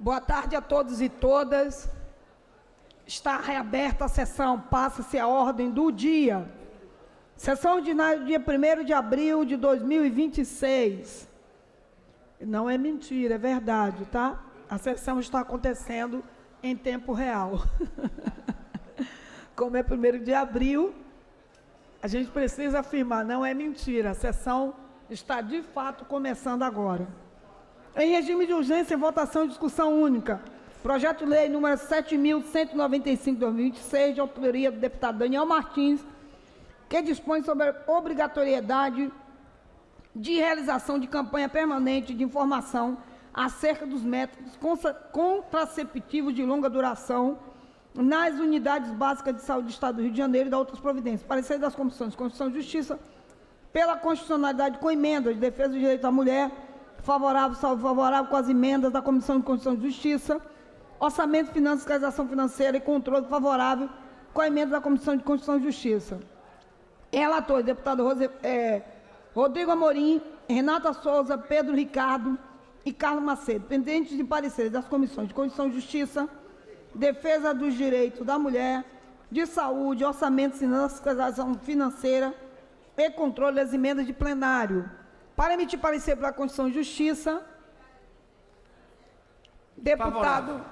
Boa tarde a todos e todas. Está reaberta a sessão, passa-se a ordem do dia. Sessão ordinária do dia 1º de abril de 2026. Não é mentira, é verdade, tá? A sessão está acontecendo em tempo real. Como é 1º de abril, a gente precisa afirmar, não é mentira, a sessão está de fato começando agora. Em regime de urgência, em votação e discussão única, projeto de lei número 7.195/2026, de autoria do deputado Daniel Martins, que dispõe sobre a obrigatoriedade de realização de campanha permanente de informação acerca dos métodos contraceptivos de longa duração nas unidades básicas de saúde do Estado do Rio de Janeiro e da outras providências. Parecer das comissões de Constituição e Justiça, pela constitucionalidade com emendas de defesa do direito da mulher, favorável, salvo favorável com as emendas da Comissão de Constituição e Justiça, orçamento, finanças, fiscalização financeira e controle favorável com a emenda da Comissão de Constituição e Justiça. Relatores, deputado Rodrigo Amorim, Renata Souza, Pedro Ricardo e Carlos Macedo, pendentes de pareceres das comissões de Constituição e Justiça, defesa dos direitos da mulher, de saúde, orçamento, finanças, fiscalização financeira e controle das emendas de plenário. Para emitir parecer para a Constituição e Justiça, deputado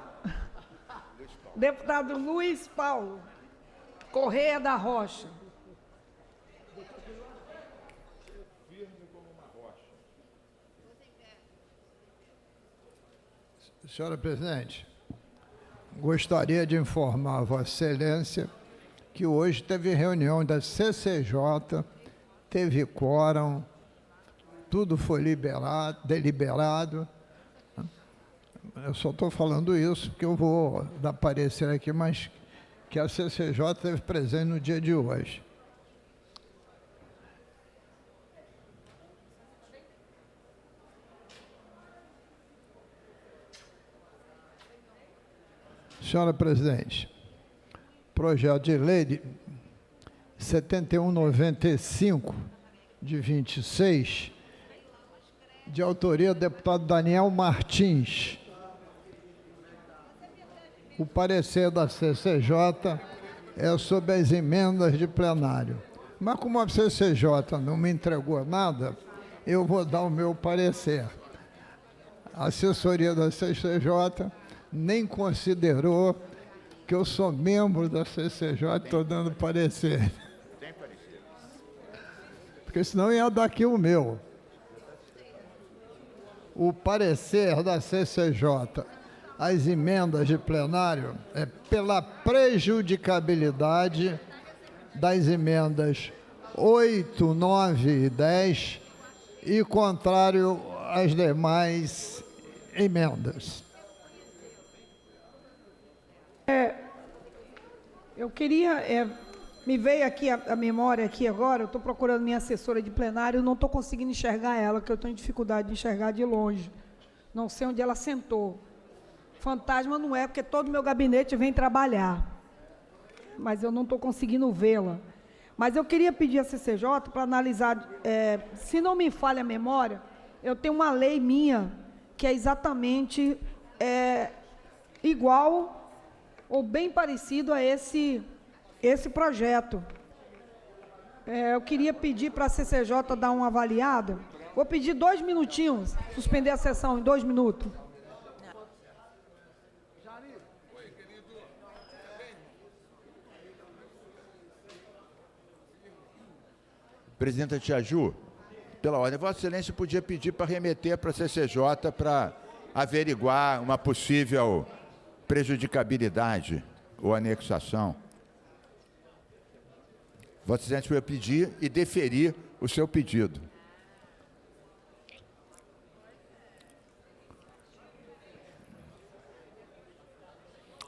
Luiz Paulo Correia da Rocha. Senhora presidente, gostaria de informar a Vossa Excelência que hoje teve reunião da CCJ, teve quórum, tudo foi deliberado. Eu só estou falando isso porque eu vou dar parecer aqui, mas que a CCJ esteve presente no dia de hoje. Senhora presidente, projeto de lei de 7195 de 26, de autoria do deputado Daniel Martins. O parecer da CCJ é sobre as emendas de plenário. Mas como a CCJ não me entregou nada, eu vou dar o meu parecer. A assessoria da CCJ nem considerou que eu sou membro da CCJ, estou dando parecer. Tem parecer. Porque senão ia dar aqui o meu. O parecer da CCJ, as emendas de plenário, é pela prejudicabilidade das emendas 8, 9 e 10 e contrário às demais emendas. Eu queria, me veio aqui a memória aqui agora, eu estou procurando minha assessora de plenário, não estou conseguindo enxergar ela, porque eu tenho dificuldade de enxergar de longe. Não sei onde ela sentou. Fantasma não é, porque todo o meu gabinete vem trabalhar. Mas eu não estou conseguindo vê-la. Mas eu queria pedir à CCJ para analisar, se não me falha a memória, eu tenho uma lei minha que é exatamente igual ou bem parecido a esse projeto. Eu queria pedir para a CCJ dar uma avaliada. Vou pedir 2 minutinhos, suspender a sessão em 2 minutos. Presidenta Tia Ju, pela ordem, Vossa Excelência podia pedir para remeter para a CCJ para averiguar uma possível prejudicabilidade ou anexação. Vossa Excelência vai pedir e deferir o seu pedido.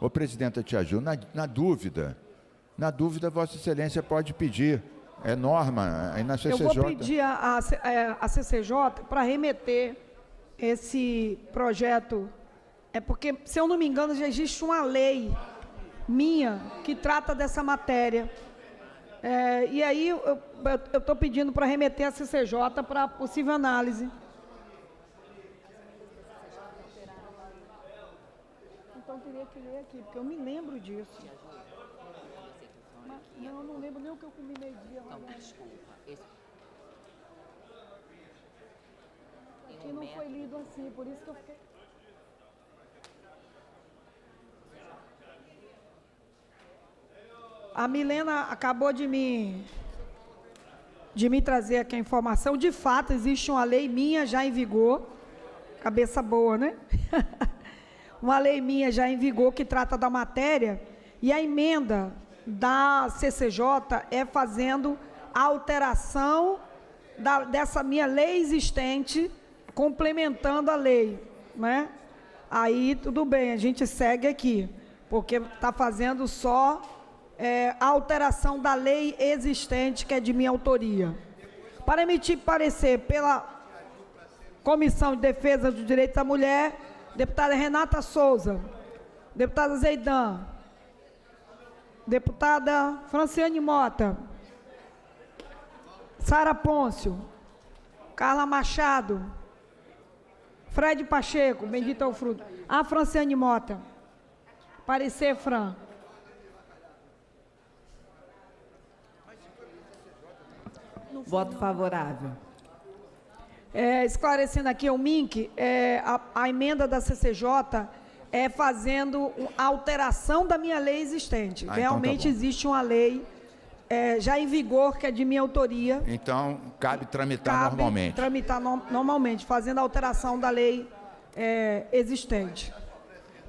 Ô, presidenta Tia Ju, na dúvida, Vossa Excelência pode pedir, é norma, aí na CCJ... Eu vou pedir a CCJ para remeter esse projeto, porque, se eu não me engano, já existe uma lei minha que trata dessa matéria. E aí eu estou pedindo para remeter a CCJ para possível análise. Então teria que ler aqui, porque eu me lembro disso. Mas, não, eu não lembro nem o que eu comi meio-dia. Aqui não foi lido assim, por isso que eu fiquei... A Milena acabou de me trazer aqui a informação. De fato, existe uma lei minha já em vigor. Cabeça boa, né? Uma lei minha já em vigor que trata da matéria. E a emenda da CCJ é fazendo a alteração dessa minha lei existente, complementando a lei, né? Aí, tudo bem, a gente segue aqui, porque está fazendo só... a alteração da lei existente, que é de minha autoria. Para emitir parecer pela Comissão de Defesa dos Direitos da Mulher, deputada Renata Souza, deputada Zeidan, deputada Franciane Mota, Sara Pôncio, Carla Machado, Fred Pacheco, bendito é o fruto, a Franciane Mota. Parecer, Fran. Voto favorável. Esclarecendo aqui o MINC, a emenda da CCJ é fazendo a alteração da minha lei existente. Realmente então tá existe uma lei já em vigor, que é de minha autoria. Então, cabe tramitar normalmente. Tramitar normalmente, fazendo a alteração da lei existente.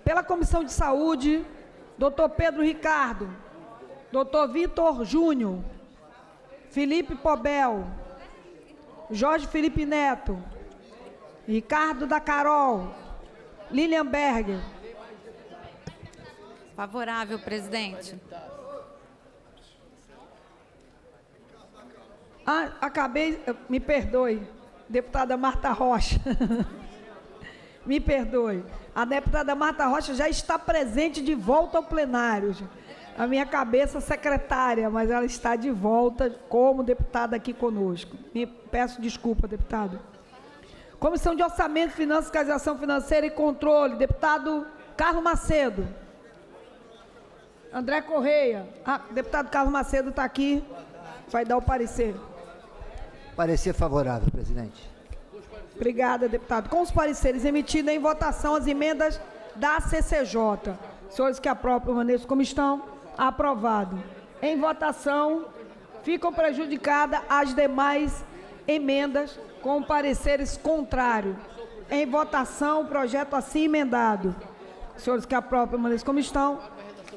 Pela Comissão de Saúde, doutor Pedro Ricardo, doutor Vitor Júnior, Felipe Pobel, Jorge Felipe Neto, Ricardo da Carol, Lilian Berger. Favorável, presidente. Me perdoe, deputada Marta Rocha. Me perdoe. A deputada Marta Rocha já está presente de volta ao plenário. A minha cabeça secretária, mas ela está de volta como deputada aqui conosco. Me peço desculpa, deputado. Comissão de Orçamento, Finanças, Fiscalização Financeira e Controle, deputado Carlos Macedo. André Correia. Deputado Carlos Macedo está aqui, vai dar o parecer. Parecer favorável, presidente. Obrigada, deputado. Com os pareceres emitidos em votação as emendas da CCJ. Senhores que aprovam, permaneçam como estão. Aprovado. Em votação, ficam prejudicadas as demais emendas com pareceres contrários. Em votação, o projeto assim emendado. Senhores que aprovam, permaneçam como estão.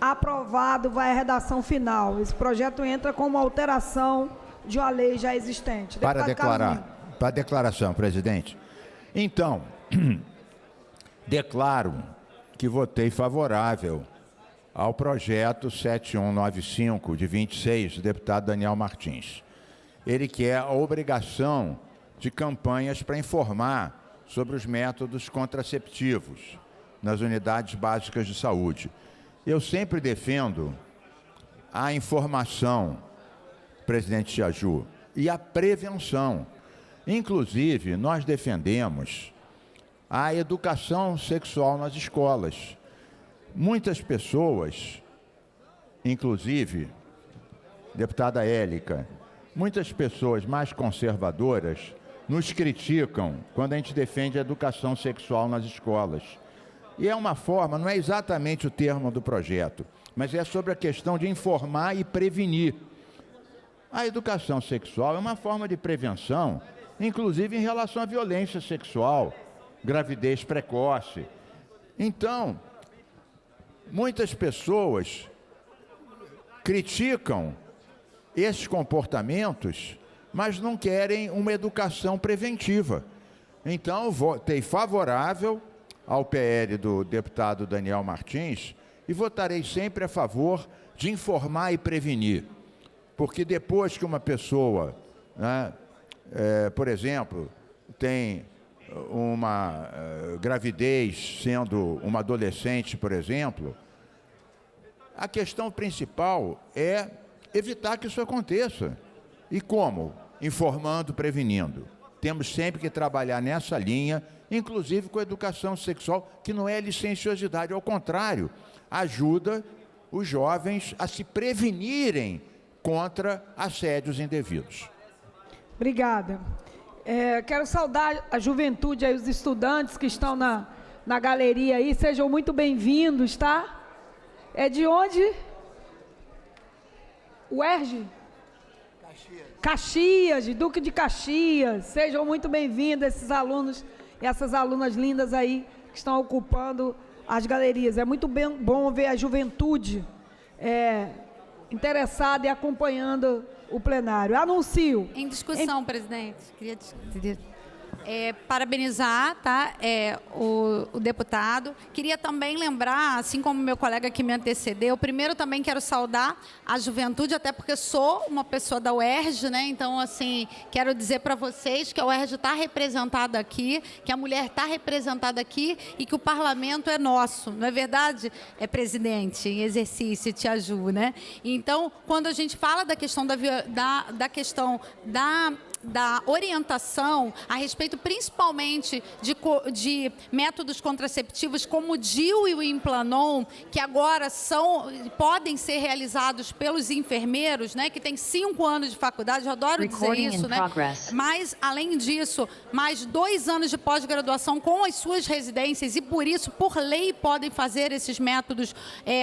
Aprovado, vai a redação final. Esse projeto entra como alteração de uma lei já existente. Para Deputado declarar, Carlos. para declaração, presidente. Então, declaro que votei favorável ao projeto 7195, de 26, do deputado Daniel Martins. Ele quer a obrigação de campanhas para informar sobre os métodos contraceptivos nas unidades básicas de saúde. Eu sempre defendo a informação, presidente Tiaju, e a prevenção. Inclusive, nós defendemos a educação sexual nas escolas. Muitas pessoas, inclusive, deputada Élica, muitas pessoas mais conservadoras nos criticam quando a gente defende a educação sexual nas escolas. E é uma forma, não é exatamente o termo do projeto, mas é sobre a questão de informar e prevenir. A educação sexual é uma forma de prevenção, inclusive em relação à violência sexual, gravidez precoce. Então, muitas pessoas criticam esses comportamentos, mas não querem uma educação preventiva. Então, votei favorável ao PL do deputado Daniel Martins e votarei sempre a favor de informar e prevenir. Porque depois que uma pessoa, né, por exemplo, tem uma gravidez sendo uma adolescente, por exemplo, a questão principal é evitar que isso aconteça. E como? Informando, prevenindo. temos sempre que trabalhar nessa linha, inclusive com a educação sexual, que não é licenciosidade, ao contrário, ajuda os jovens a se prevenirem contra assédios indevidos. Obrigada. Quero saudar a juventude aí, os estudantes que estão na galeria aí, sejam muito bem-vindos, tá? É de onde? UERJ? Caxias, de Duque de Caxias. Sejam muito bem-vindos esses alunos e essas alunas lindas aí que estão ocupando as galerias. É muito bom ver a juventude interessada e acompanhando o plenário. Anuncio. Em discussão, presidente. Queria parabenizar, tá, o deputado. Queria também lembrar, assim como meu colega que me antecedeu, primeiro também quero saudar a juventude, até porque sou uma pessoa da UERJ, né? Então, assim, quero dizer para vocês que a UERJ está representada aqui, que a mulher está representada aqui e que o parlamento é nosso, não é verdade, presidente, em exercício, Tia Ju, né? Então, quando a gente fala da questão da orientação a respeito principalmente de métodos contraceptivos como o DIU e o Implanon, que agora podem ser realizados pelos enfermeiros, né, que têm 5 anos de faculdade, eu adoro dizer isso, né? Mas, além disso, mais 2 anos de pós-graduação com as suas residências e, por isso, por lei, podem fazer esses métodos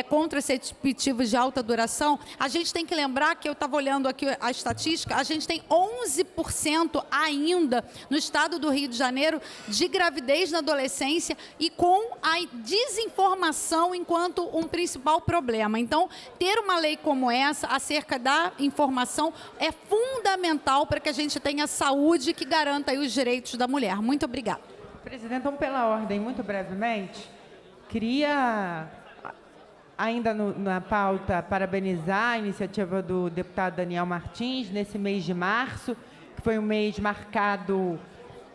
contraceptivos de alta duração. A gente tem que lembrar que eu estava olhando aqui a estatística, a gente tem 11% ainda no estado do Rio de Janeiro de gravidez na adolescência e com a desinformação enquanto um principal problema. Então, ter uma lei como essa acerca da informação é fundamental para que a gente tenha saúde que garanta aí os direitos da mulher. Muito obrigada. Presidente, então, pela ordem, muito brevemente, queria, ainda na pauta, parabenizar a iniciativa do deputado Daniel Martins nesse mês de março, que foi um mês marcado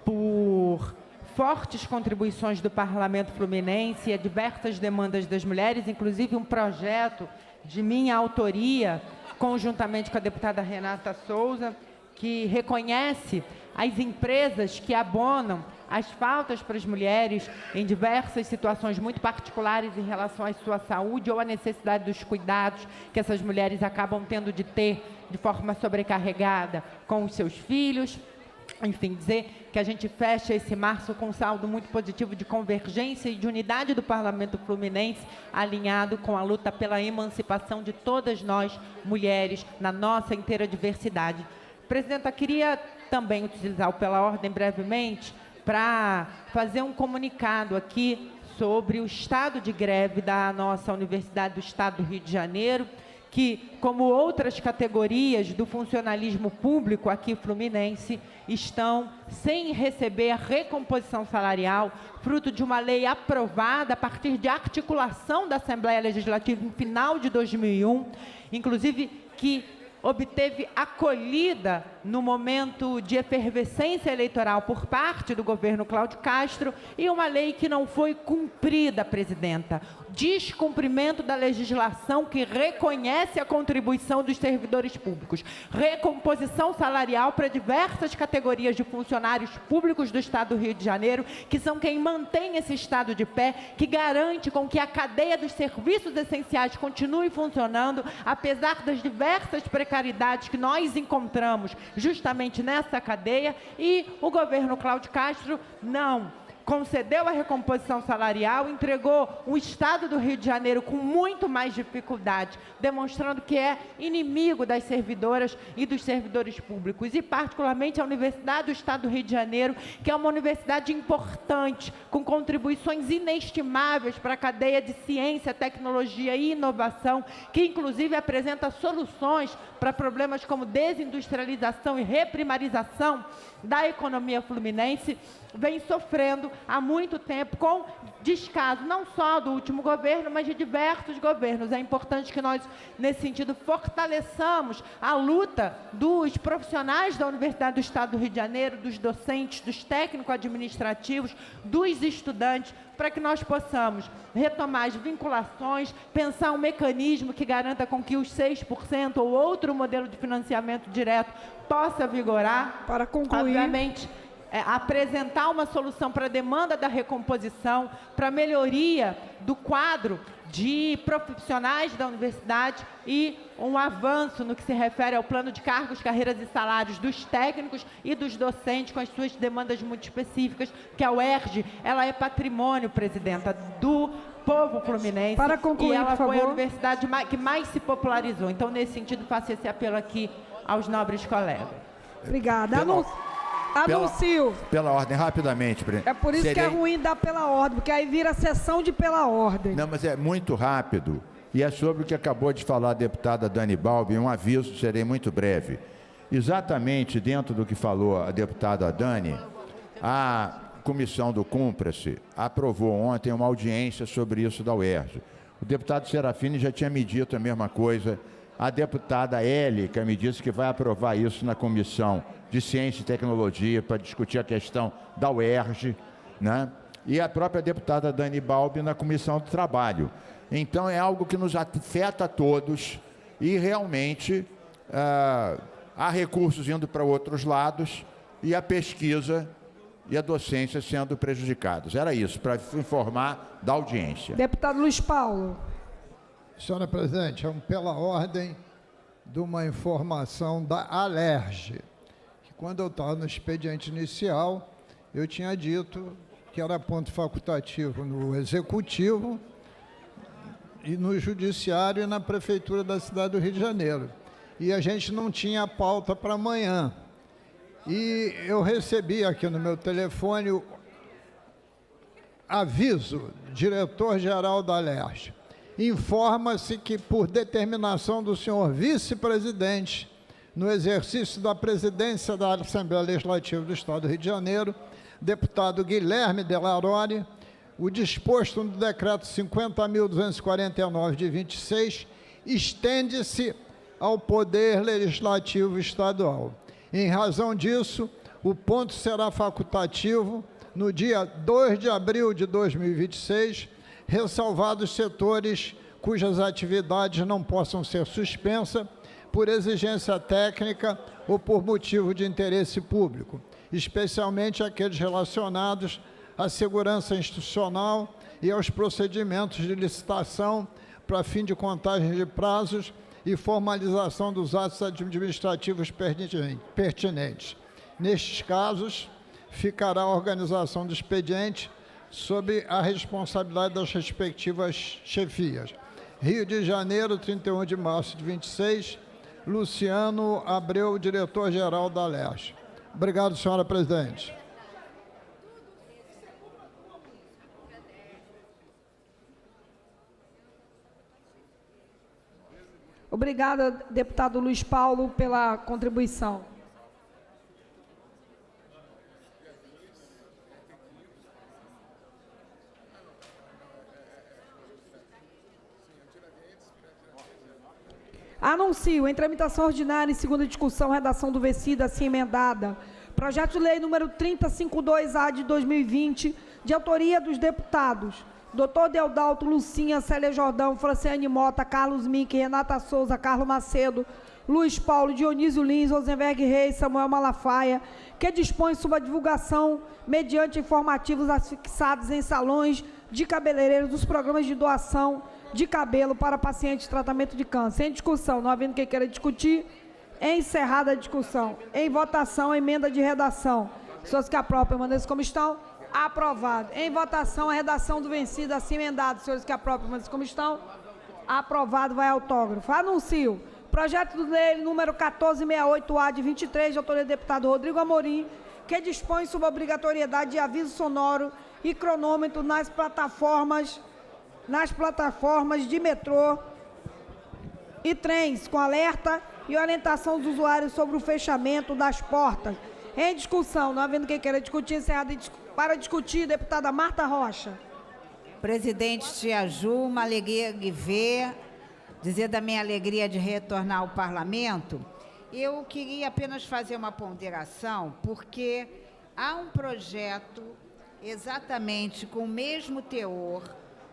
por fortes contribuições do Parlamento Fluminense a diversas demandas das mulheres, inclusive um projeto de minha autoria, conjuntamente com a deputada Renata Souza, que reconhece as empresas que abonam as faltas para as mulheres em diversas situações muito particulares em relação à sua saúde ou à necessidade dos cuidados que essas mulheres acabam tendo de ter de forma sobrecarregada com os seus filhos. Enfim, dizer que a gente fecha esse março com um saldo muito positivo de convergência e de unidade do Parlamento Fluminense, alinhado com a luta pela emancipação de todas nós, mulheres, na nossa inteira diversidade. Presidenta, queria também utilizar o pela ordem brevemente para fazer um comunicado aqui sobre o estado de greve da nossa Universidade do Estado do Rio de Janeiro, que, como outras categorias do funcionalismo público aqui fluminense, estão sem receber a recomposição salarial, fruto de uma lei aprovada a partir de articulação da Assembleia Legislativa no final de 2001, inclusive que obteve acolhida no momento de efervescência eleitoral por parte do governo Cláudio Castro, e uma lei que não foi cumprida, presidenta. Descumprimento da legislação que reconhece a contribuição dos servidores públicos. Recomposição salarial para diversas categorias de funcionários públicos do Estado do Rio de Janeiro, que são quem mantém esse Estado de pé, que garante com que a cadeia dos serviços essenciais continue funcionando, apesar das diversas precariedades que nós encontramos justamente nessa cadeia, e o governo Cláudio Castro não concedeu a recomposição salarial, entregou o Estado do Rio de Janeiro com muito mais dificuldade, demonstrando que é inimigo das servidoras e dos servidores públicos, e particularmente a Universidade do Estado do Rio de Janeiro, que é uma universidade importante, com contribuições inestimáveis para a cadeia de ciência, tecnologia e inovação, que inclusive apresenta soluções para problemas como desindustrialização e reprimarização da economia fluminense, vem sofrendo há muito tempo com descaso, não só do último governo, mas de diversos governos. É importante que nós, nesse sentido, fortaleçamos a luta dos profissionais da Universidade do Estado do Rio de Janeiro, dos docentes, dos técnicos administrativos, dos estudantes, para que nós possamos retomar as vinculações, pensar um mecanismo que garanta com que os 6% ou outro modelo de financiamento direto possa vigorar. Para concluir. Obviamente apresentar uma solução para a demanda da recomposição, para a melhoria do quadro de profissionais da universidade e um avanço no que se refere ao plano de cargos, carreiras e salários dos técnicos e dos docentes com as suas demandas muito específicas, que a UERJ, ela é patrimônio, presidenta, do povo fluminense. Para concluir, e ela por foi a favor. universidade que mais se popularizou. Então, nesse sentido, faço esse apelo aqui aos nobres colegas. Obrigada. Pela- Anuncio. Pela ordem, rapidamente, presidente. É por isso que é ruim dar pela ordem, porque aí vira sessão de pela ordem. Não, mas é muito rápido. E é sobre o que acabou de falar a deputada Dani Balbi, um aviso, serei muito breve. Exatamente dentro do que falou a deputada Dani, a comissão do Cumpra-se aprovou ontem uma audiência sobre isso da UERJ. O deputado Serafini já tinha me dito a mesma coisa. A deputada Élica me disse que vai aprovar isso na Comissão de Ciência e Tecnologia para discutir a questão da UERJ, né? E a própria deputada Dani Balbi na Comissão do Trabalho. Então é algo que nos afeta a todos e realmente há recursos indo para outros lados e a pesquisa e a docência sendo prejudicados. Era isso, para informar da audiência. Deputado Luiz Paulo. Senhora presidente, pela ordem de uma informação da Alerj, que quando eu estava no expediente inicial, eu tinha dito que era ponto facultativo no Executivo e no Judiciário e na Prefeitura da cidade do Rio de Janeiro. E a gente não tinha pauta para amanhã. E eu recebi aqui no meu telefone o aviso, diretor-geral da Alerj. Informa-se que, por determinação do senhor vice-presidente, no exercício da presidência da Assembleia Legislativa do Estado do Rio de Janeiro, deputado Guilherme Delarore, o disposto no decreto 50.249 de 26 estende-se ao Poder Legislativo Estadual. Em razão disso, o ponto será facultativo no dia 2 de abril de 2026, ressalvados setores cujas atividades não possam ser suspensas por exigência técnica ou por motivo de interesse público, especialmente aqueles relacionados à segurança institucional e aos procedimentos de licitação para fim de contagem de prazos e formalização dos atos administrativos pertinentes. Nestes casos, ficará a organização do expediente sob a responsabilidade das respectivas chefias. Rio de Janeiro, 31 de março de 26, Luciano Abreu, diretor-geral da Alerj. Obrigado, senhora presidente. Obrigada, deputado Luiz Paulo, pela contribuição. Anuncio em tramitação ordinária em segunda discussão, redação do vencido, assim emendada. Projeto de lei número 3052-A de 2020, de autoria dos deputados Dr. Deodalto, Lucinha, Célia Jordão, Franciane Mota, Carlos Mink, Renata Souza, Carlos Macedo, Luiz Paulo, Dionísio Lins, Rosenberg Reis, Samuel Malafaia, que dispõe sobre a divulgação, mediante informativos fixados em salões de cabeleireiros dos programas de doação de cabelo para pacientes de tratamento de câncer. Em discussão, não havendo quem queira discutir, encerrada a discussão. Em votação, emenda de redação. Pessoas que aprovam, permaneçam como estão. Aprovado. Em votação, a redação do vencido, assim emendado. Senhores que aprovam, permaneçam como estão. Aprovado, vai autógrafo. Anuncio. Projeto de lei número 1468-A de 23, de autoria do deputado Rodrigo Amorim, que dispõe sobre a obrigatoriedade de aviso sonoro e cronômetro nas plataformas de metrô e trens, com alerta e orientação dos usuários sobre o fechamento das portas. Em discussão, não havendo quem queira discutir, encerrado para discutir, deputada Marta Rocha. Presidente Tia Ju, uma alegria ver, dizer da minha alegria de retornar ao parlamento. Eu queria apenas fazer uma ponderação, porque há um projeto exatamente com o mesmo teor,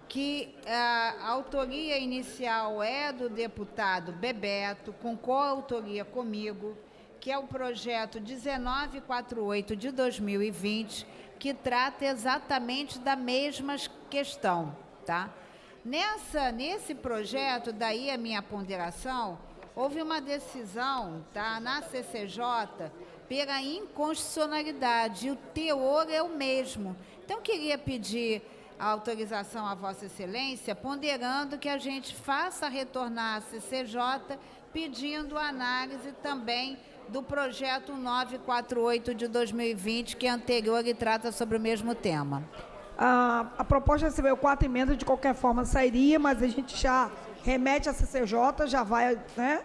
que a autoria inicial é do deputado Bebeto, com coautoria comigo, que é o projeto 1948 de 2020, que trata exatamente da mesma questão, tá? Nesse projeto, daí a minha ponderação, houve uma decisão, tá, na CCJ pela inconstitucionalidade, e o teor é o mesmo. Então, queria pedir a autorização à Vossa Excelência, ponderando que a gente faça retornar à CCJ, pedindo análise também do projeto 948 de 2020, que é anterior e trata sobre o mesmo tema. A proposta recebeu 4 emendas, de qualquer forma sairia, mas a gente já remete à CCJ, já vai, né,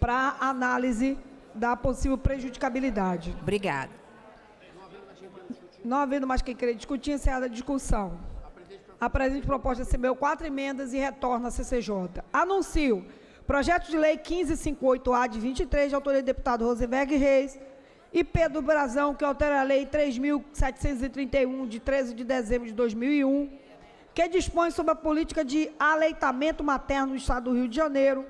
para análise da possível prejudicabilidade. Obrigada. Não havendo mais quem querer discutir, encerrada a discussão. A presente proposta recebeu 4 emendas e retorna à CCJ. Anuncio projeto de lei 1558-A de 23, de autoria do deputado Rosenberg Reis, e Pedro Brazão, que altera a lei 3.731, de 13 de dezembro de 2001, que dispõe sobre a política de aleitamento materno no estado do Rio de Janeiro,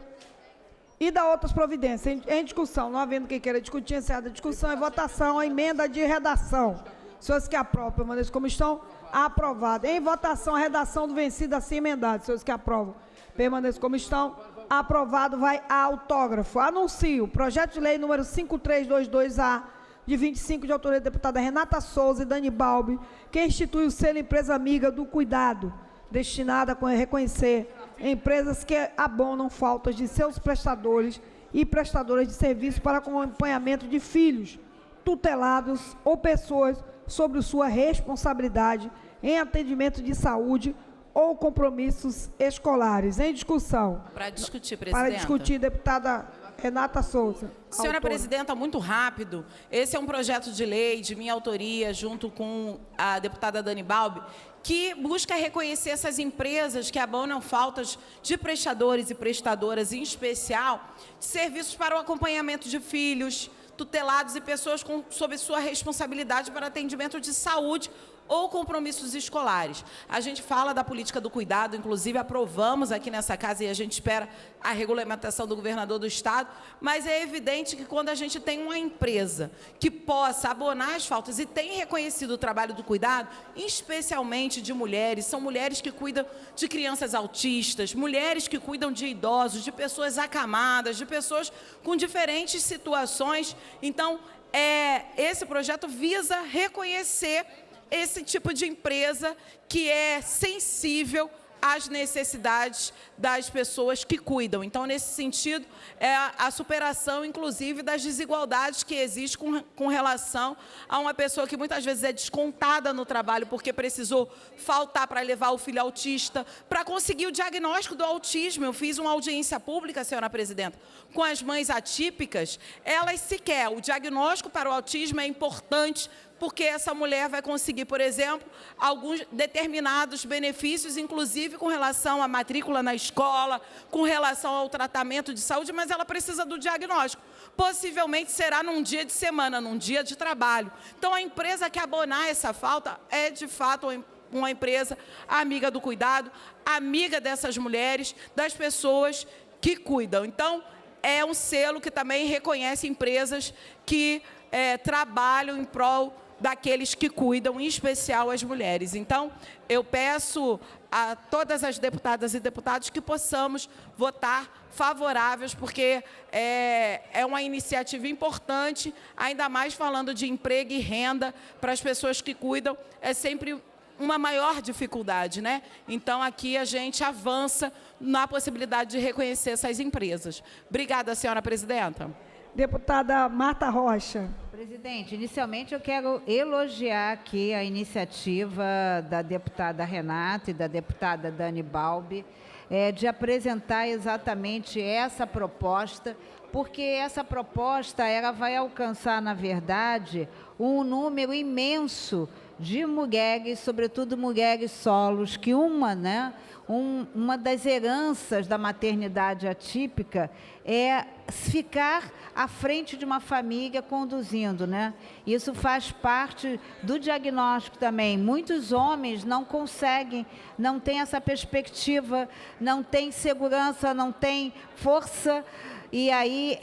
e da outras providências. Em discussão, não havendo quem queira discutir, encerrada a discussão, em votação, a emenda de redação. Senhores que aprovam, permaneçam como estão. Aprovado. Em votação, a redação do vencido assim emendado. Senhores que aprovam, permaneçam como estão. Aprovado, vai a autógrafo. Anuncio projeto de lei número 5322-A, de 25, de autoria da deputada Renata Souza e Dani Balbi, que institui o selo Empresa Amiga do Cuidado, destinada a reconhecer empresas que abonam faltas de seus prestadores e prestadoras de serviço para acompanhamento de filhos tutelados ou pessoas sobre sua responsabilidade em atendimento de saúde ou compromissos escolares. Em discussão. Para discutir, presidenta. Para discutir, deputada Renata Souza. Senhora autora. presidenta, muito rápido. Esse é um projeto de lei de minha autoria, junto com a deputada Dani Balbi, que busca reconhecer essas empresas que abonam faltas de prestadores e prestadoras, em especial, de serviços para o acompanhamento de filhos tutelados e pessoas sob sua responsabilidade para atendimento de saúde ou compromissos escolares. A gente fala da política do cuidado, inclusive aprovamos aqui nessa casa e a gente espera a regulamentação do governador do estado, mas é evidente que quando a gente tem uma empresa que possa abonar as faltas e tem reconhecido o trabalho do cuidado, especialmente de mulheres, são mulheres que cuidam de crianças autistas, mulheres que cuidam de idosos, de pessoas acamadas, de pessoas com diferentes situações. Então, esse projeto visa reconhecer esse tipo de empresa que é sensível às necessidades das pessoas que cuidam. Então, nesse sentido, é a superação, inclusive, das desigualdades que existem com relação a uma pessoa que muitas vezes é descontada no trabalho porque precisou faltar para levar o filho autista, para conseguir o diagnóstico do autismo. Eu fiz uma audiência pública, senhora presidenta, com as mães atípicas. Elas sequer, o diagnóstico para o autismo é importante, porque essa mulher vai conseguir, por exemplo, alguns determinados benefícios, inclusive com relação à matrícula na escola, com relação ao tratamento de saúde, mas ela precisa do diagnóstico. Possivelmente será num dia de semana, num dia de trabalho. Então, a empresa que abonar essa falta é, de fato, uma empresa amiga do cuidado, amiga dessas mulheres, das pessoas que cuidam. Então, é um selo que também reconhece empresas que trabalham em prol daqueles que cuidam, em especial as mulheres. Então, eu peço a todas as deputadas e deputados que possamos votar favoráveis, porque é uma iniciativa importante, ainda mais falando de emprego e renda para as pessoas que cuidam, é sempre uma maior dificuldade, né? Então, aqui a gente avança na possibilidade de reconhecer essas empresas. Obrigada, senhora presidenta. Deputada Marta Rocha. Presidente, inicialmente eu quero elogiar aqui a iniciativa da deputada Renata e da deputada Dani Balbi de apresentar exatamente essa proposta, porque essa proposta ela vai alcançar, na verdade, um número imenso de mulheres, sobretudo mulheres solos, que uma das heranças da maternidade atípica é ficar à frente de uma família conduzindo, né? Isso faz parte do diagnóstico também. Muitos homens não conseguem, não têm essa perspectiva, não têm segurança, não têm força. E aí,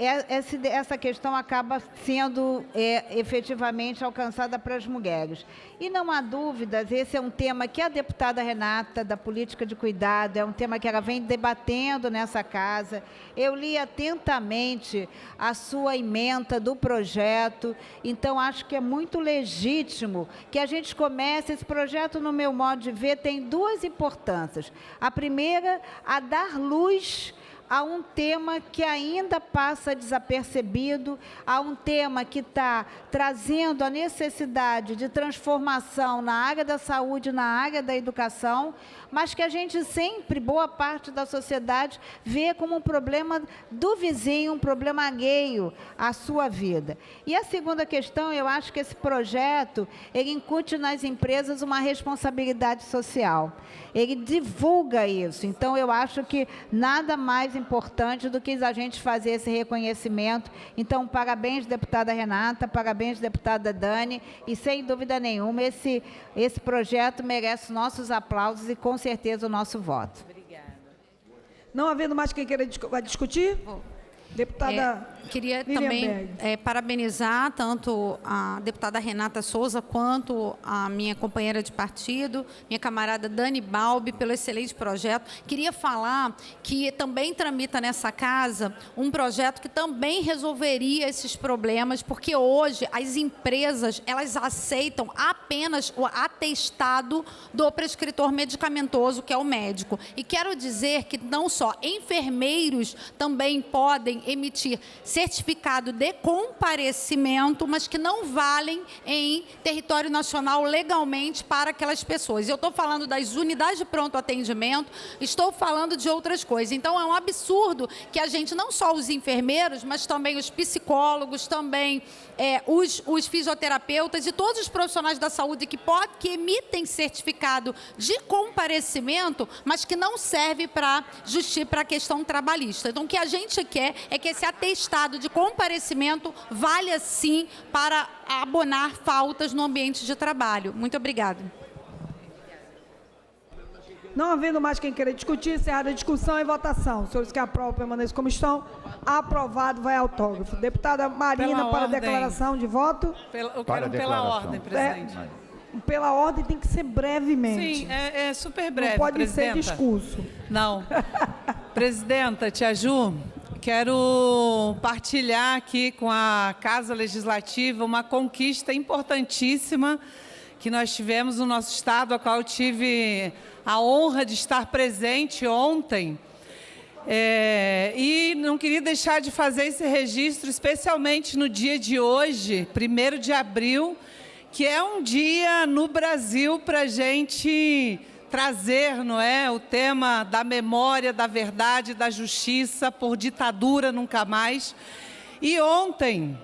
essa questão acaba sendo efetivamente alcançada para as mulheres. E não há dúvidas, esse é um tema que a deputada Renata, da Política de Cuidado, é um tema que ela vem debatendo nessa casa. Eu li atentamente a sua ementa do projeto, então acho que é muito legítimo que a gente comece. Esse projeto, no meu modo de ver, tem duas importâncias. A primeira, a dar luz a um tema que ainda passa desapercebido, a um tema que está trazendo a necessidade de transformação na área da saúde, na área da educação, mas que a gente sempre, boa parte da sociedade, vê como um problema do vizinho, um problema alheio à sua vida. E a segunda questão, eu acho que esse projeto, ele incute nas empresas uma responsabilidade social. Ele divulga isso. Então, eu acho que nada mais importante do que a gente fazer esse reconhecimento. Então, parabéns, deputada Renata, parabéns, deputada Dani, e sem dúvida nenhuma, esse projeto merece nossos aplausos e, com certeza, o nosso voto. Obrigada. Não havendo mais quem queira discutir? Deputada queria Lilian também Berg. parabenizar tanto a deputada Renata Souza quanto a minha companheira de partido, minha camarada Dani Balbi, pelo excelente projeto. Queria falar que também tramita nessa casa um projeto que também resolveria esses problemas, porque hoje as empresas, elas aceitam apenas o atestado do prescritor medicamentoso, que é o médico. E quero dizer que não só enfermeiros também podem emitir certificado de comparecimento, mas que não valem em território nacional legalmente para aquelas pessoas. Eu estou falando das unidades de pronto atendimento, estou falando de outras coisas. Então, é um absurdo que a gente, não só os enfermeiros, mas também os psicólogos, também os fisioterapeutas e todos os profissionais da saúde que emitem certificado de comparecimento, mas que não serve para a questão trabalhista. Então, o que a gente quer é que esse atestado de comparecimento valha, sim, para abonar faltas no ambiente de trabalho. Muito obrigada. Não havendo mais quem queira discutir, encerrada a discussão e votação. Os senhores que aprovam permanecem como estão. Aprovado, vai autógrafo. Deputada Marina, para declaração de voto. Eu quero pela ordem, presidente. Pela ordem tem que ser brevemente. Sim, é super breve, não pode presidenta. ser discurso. Não. Presidenta, Tia Ju, quero partilhar aqui com a Casa Legislativa uma conquista importantíssima que nós tivemos no nosso Estado, a qual eu tive a honra de estar presente ontem. E não queria deixar de fazer esse registro, especialmente no dia de hoje, 1º de abril, que é um dia no Brasil para a gente trazer, não é, o tema da memória, da verdade, da justiça, por ditadura nunca mais. E ontem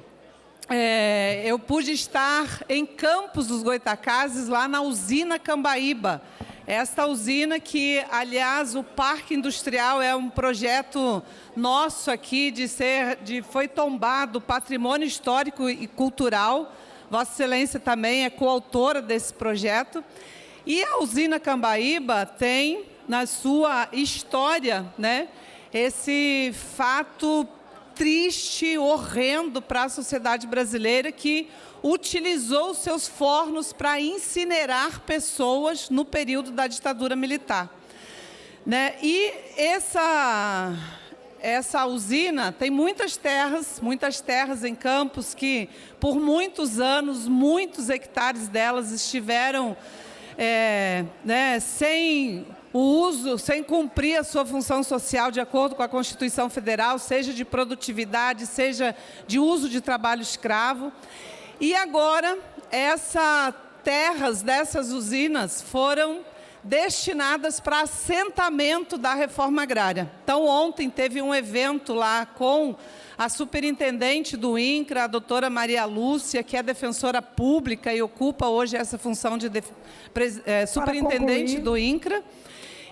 eu pude estar em Campos dos Goytacazes, lá na usina Cambaíba. Esta usina que, aliás, o Parque Industrial é um projeto nosso aqui foi tombado Patrimônio Histórico e Cultural. Vossa Excelência também é coautora desse projeto. E a usina Cambaíba tem, na sua história, né, esse fato triste, horrendo para a sociedade brasileira, que utilizou os seus fornos para incinerar pessoas no período da ditadura militar. Né? E essa usina tem muitas terras em Campos que, por muitos anos, muitos hectares delas estiveram sem o uso, sem cumprir a sua função social de acordo com a Constituição Federal, seja de produtividade, seja de uso de trabalho escravo. E agora, terras dessas usinas foram destinadas para assentamento da reforma agrária. Então, ontem teve um evento lá com a superintendente do INCRA, a doutora Maria Lúcia, que é defensora pública e ocupa hoje essa função de superintendente do INCRA.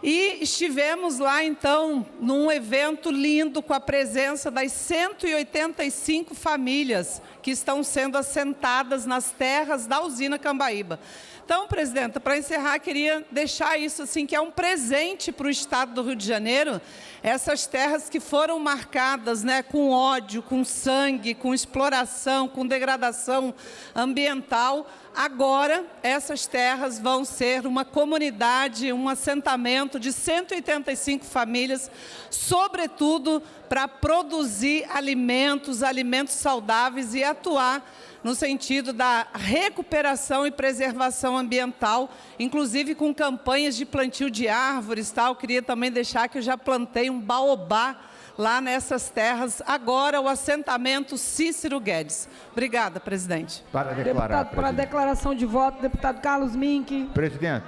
E estivemos lá, então, num evento lindo com a presença das 185 famílias que estão sendo assentadas nas terras da usina Cambaíba. Então, presidenta, para encerrar, queria deixar isso assim, que é um presente para o Estado do Rio de Janeiro, essas terras que foram marcadas, né, com ódio, com sangue, com exploração, com degradação ambiental. Agora, essas terras vão ser uma comunidade, um assentamento de 185 famílias, sobretudo para produzir alimentos saudáveis e atuar no sentido da recuperação e preservação ambiental, inclusive com campanhas de plantio de árvores, tal. Queria também deixar que eu já plantei um baobá lá nessas terras, agora o assentamento Cícero Guedes. Obrigada, presidente. Para declarar, Deputado, para a presidente. declaração de voto, deputado Carlos Mink. Presidente,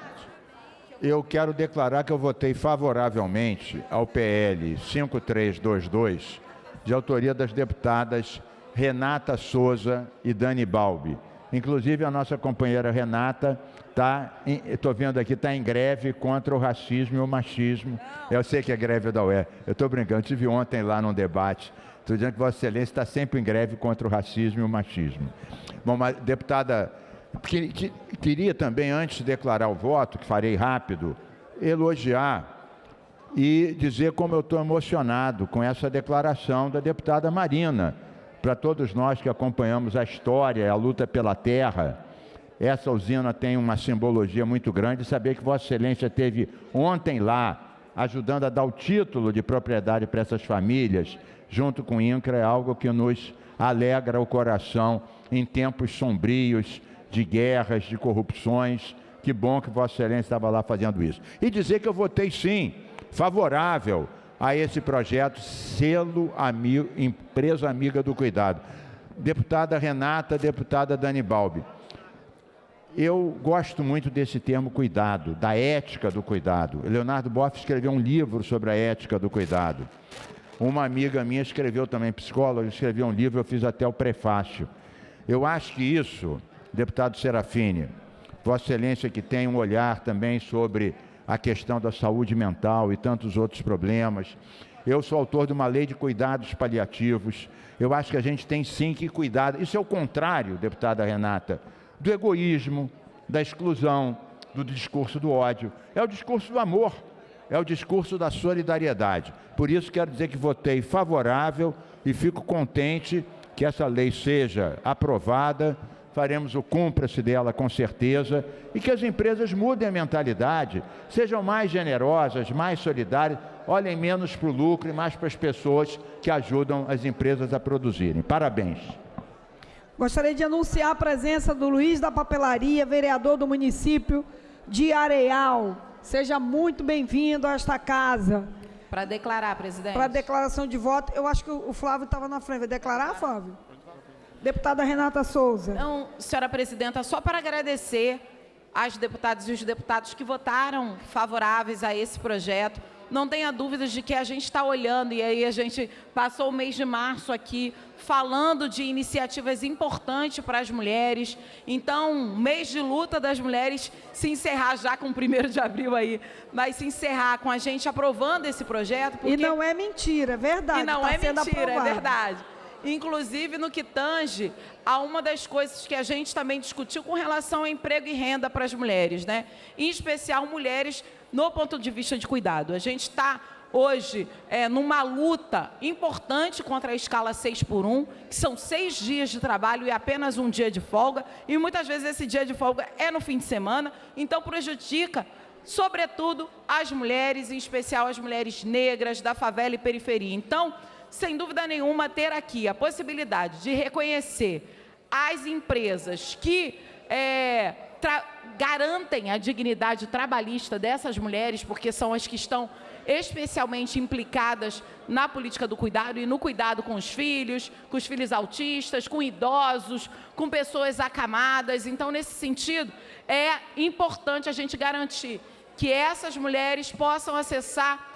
eu quero declarar que eu votei favoravelmente ao PL 5322, de autoria das deputadas Renata Souza e Dani Balbi. Inclusive, a nossa companheira Renata estou vendo aqui, está em greve contra o racismo e o machismo. Eu sei que é greve da UE. Eu estou brincando, eu estive ontem lá num debate. Estou dizendo que Vossa Excelência está sempre em greve contra o racismo e o machismo. Bom, mas, deputada, queria também, antes de declarar o voto, que farei rápido, elogiar e dizer como eu estou emocionado com essa declaração da deputada Marina. Para todos nós que acompanhamos a história, a luta pela terra, essa usina tem uma simbologia muito grande. Saber que Vossa Excelência esteve ontem lá, ajudando a dar o título de propriedade para essas famílias, junto com o INCRA, é algo que nos alegra o coração em tempos sombrios, de guerras, de corrupções. Que bom que Vossa Excelência estava lá fazendo isso. E dizer que eu votei sim, favorável a esse projeto, selo amigo, empresa amiga do cuidado. Deputada Renata, deputada Dani Balbi, eu gosto muito desse termo cuidado, da ética do cuidado. Leonardo Boff escreveu um livro sobre a ética do cuidado. Uma amiga minha escreveu também, psicóloga, escreveu um livro, eu fiz até o prefácio. Eu acho que isso, deputado Serafini, Vossa Excelência que tem um olhar também sobre a questão da saúde mental e tantos outros problemas. Eu sou autor de uma lei de cuidados paliativos. Eu acho que a gente tem sim que cuidar. Isso é o contrário, deputada Renata, do egoísmo, da exclusão, do discurso do ódio. É o discurso do amor, é o discurso da solidariedade. Por isso quero dizer que votei favorável e fico contente que essa lei seja aprovada. Faremos o cúmplice dela com certeza, e que as empresas mudem a mentalidade, sejam mais generosas, mais solidárias, olhem menos para o lucro e mais para as pessoas que ajudam as empresas a produzirem. Parabéns. Gostaria de anunciar a presença do Luiz da Papelaria, vereador do município de Areal. Seja muito bem-vindo a esta casa. Para declarar, presidente. Para a declaração de voto, eu acho que o Flávio estava na frente. Vai declarar, Flávio? Deputada Renata Souza. Então, senhora presidenta, só para agradecer às deputadas e os deputados que votaram favoráveis a esse projeto. Não tenha dúvidas de que a gente está olhando, e aí a gente passou o mês de março aqui falando de iniciativas importantes para as mulheres. Então, mês de luta das mulheres, se encerrar já com o 1º de abril aí, vai se encerrar com a gente aprovando esse projeto. Porque... E não é mentira, é verdade. E não tá é sendo mentira, aprovado. é verdade. Inclusive no que tange a uma das coisas que a gente também discutiu com relação ao emprego e renda para as mulheres, né? Em especial mulheres no ponto de vista de cuidado. A gente está hoje numa luta importante contra a escala 6x1, que são 6 dias de trabalho e apenas um dia de folga, e muitas vezes esse dia de folga é no fim de semana, então prejudica sobretudo as mulheres, em especial as mulheres negras da favela e periferia. Então, sem dúvida nenhuma, ter aqui a possibilidade de reconhecer as empresas que garantem a dignidade trabalhista dessas mulheres, porque são as que estão especialmente implicadas na política do cuidado e no cuidado com os filhos autistas, com idosos, com pessoas acamadas. Então, nesse sentido, é importante a gente garantir que essas mulheres possam acessar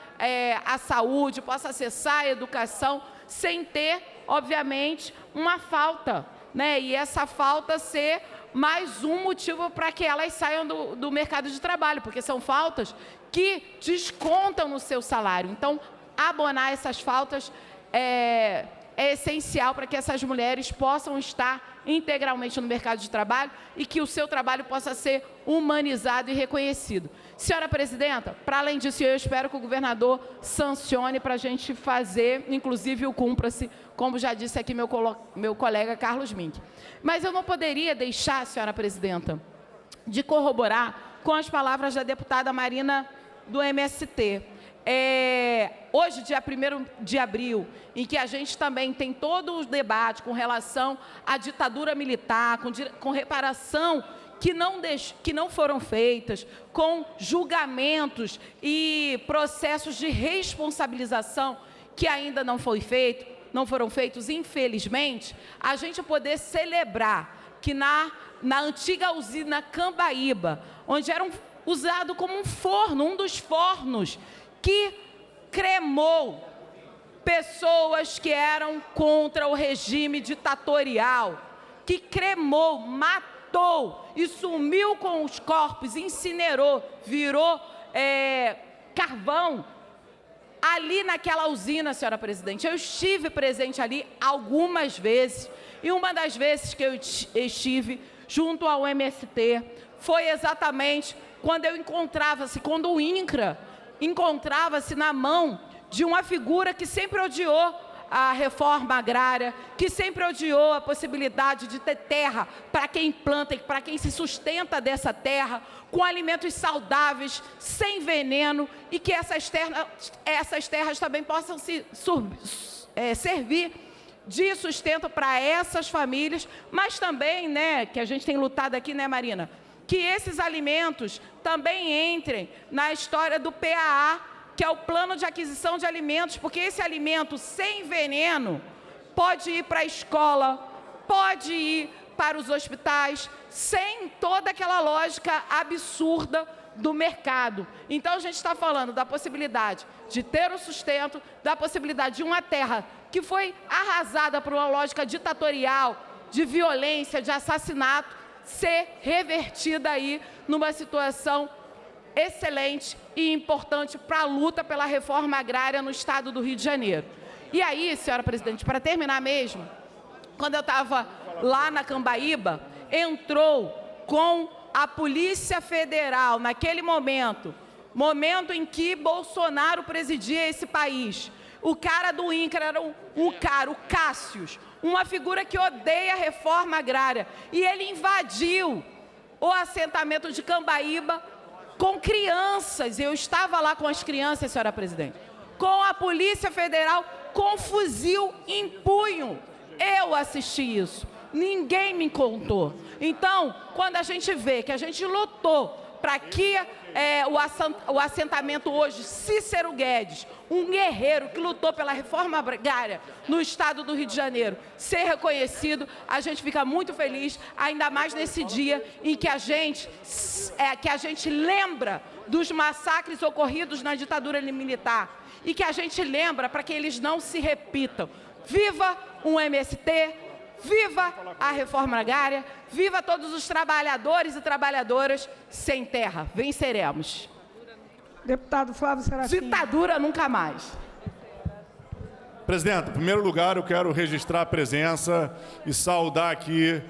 a saúde, possam acessar a educação, sem ter, obviamente, uma falta, né? E essa falta ser mais um motivo para que elas saiam do mercado de trabalho, porque são faltas que descontam no seu salário. Então, abonar essas faltas é essencial para que essas mulheres possam estar integralmente no mercado de trabalho e que o seu trabalho possa ser humanizado e reconhecido. Senhora Presidenta, para além disso, eu espero que o governador sancione para a gente fazer, inclusive o cumpra-se, como já disse aqui meu colega Carlos Mink. Mas eu não poderia deixar, senhora Presidenta, de corroborar com as palavras da deputada Marina do MST. Hoje, dia 1º de abril, em que a gente também tem todo o debate com relação à ditadura militar, com reparação que não foram feitas, com julgamentos e processos de responsabilização que ainda não foram feitos, infelizmente, a gente poder celebrar que na antiga usina Cambaíba, onde era usado como um forno, um dos fornos, que cremou pessoas que eram contra o regime ditatorial, que cremou, matou e sumiu com os corpos, incinerou, virou carvão, ali naquela usina, senhora Presidente. Eu estive presente ali algumas vezes, e uma das vezes que eu estive junto ao MST foi exatamente quando o INCRA encontrava-se na mão de uma figura que sempre odiou a reforma agrária, que sempre odiou a possibilidade de ter terra para quem planta e para quem se sustenta dessa terra, com alimentos saudáveis, sem veneno, e que essas terras também possam servir de sustento para essas famílias, mas também, né, que a gente tem lutado aqui, né, Marina, que esses alimentos também entrem na história do PAA, que é o Plano de Aquisição de Alimentos, porque esse alimento sem veneno pode ir para a escola, pode ir para os hospitais, sem toda aquela lógica absurda do mercado. Então, a gente está falando da possibilidade de ter o sustento, da possibilidade de uma terra que foi arrasada por uma lógica ditatorial, de violência, de assassinato, ser revertida aí numa situação excelente e importante para a luta pela reforma agrária no estado do Rio de Janeiro. E aí, senhora Presidente, para terminar mesmo, quando eu estava lá na Cambaíba, entrou com a Polícia Federal, naquele momento em que Bolsonaro presidia esse país. O cara do INCRA era o Cássius, uma figura que odeia a reforma agrária. E ele invadiu o assentamento de Cambaíba com crianças. Eu estava lá com as crianças, senhora Presidente. Com a Polícia Federal, com fuzil em punho. Eu assisti isso. Ninguém me contou. Então, quando a gente vê que a gente lutou para que o assentamento hoje, Cícero Guedes, um guerreiro que lutou pela reforma agrária no estado do Rio de Janeiro, ser reconhecido, a gente fica muito feliz, ainda mais nesse dia em que a gente lembra dos massacres ocorridos na ditadura militar e que a gente lembra para que eles não se repitam. Viva o MST! Viva a reforma agrária, viva todos os trabalhadores e trabalhadoras sem terra. Venceremos. Deputado Flávio Serafim. Ditadura nunca mais. Presidente, em primeiro lugar, eu quero registrar a presença e saudar aqui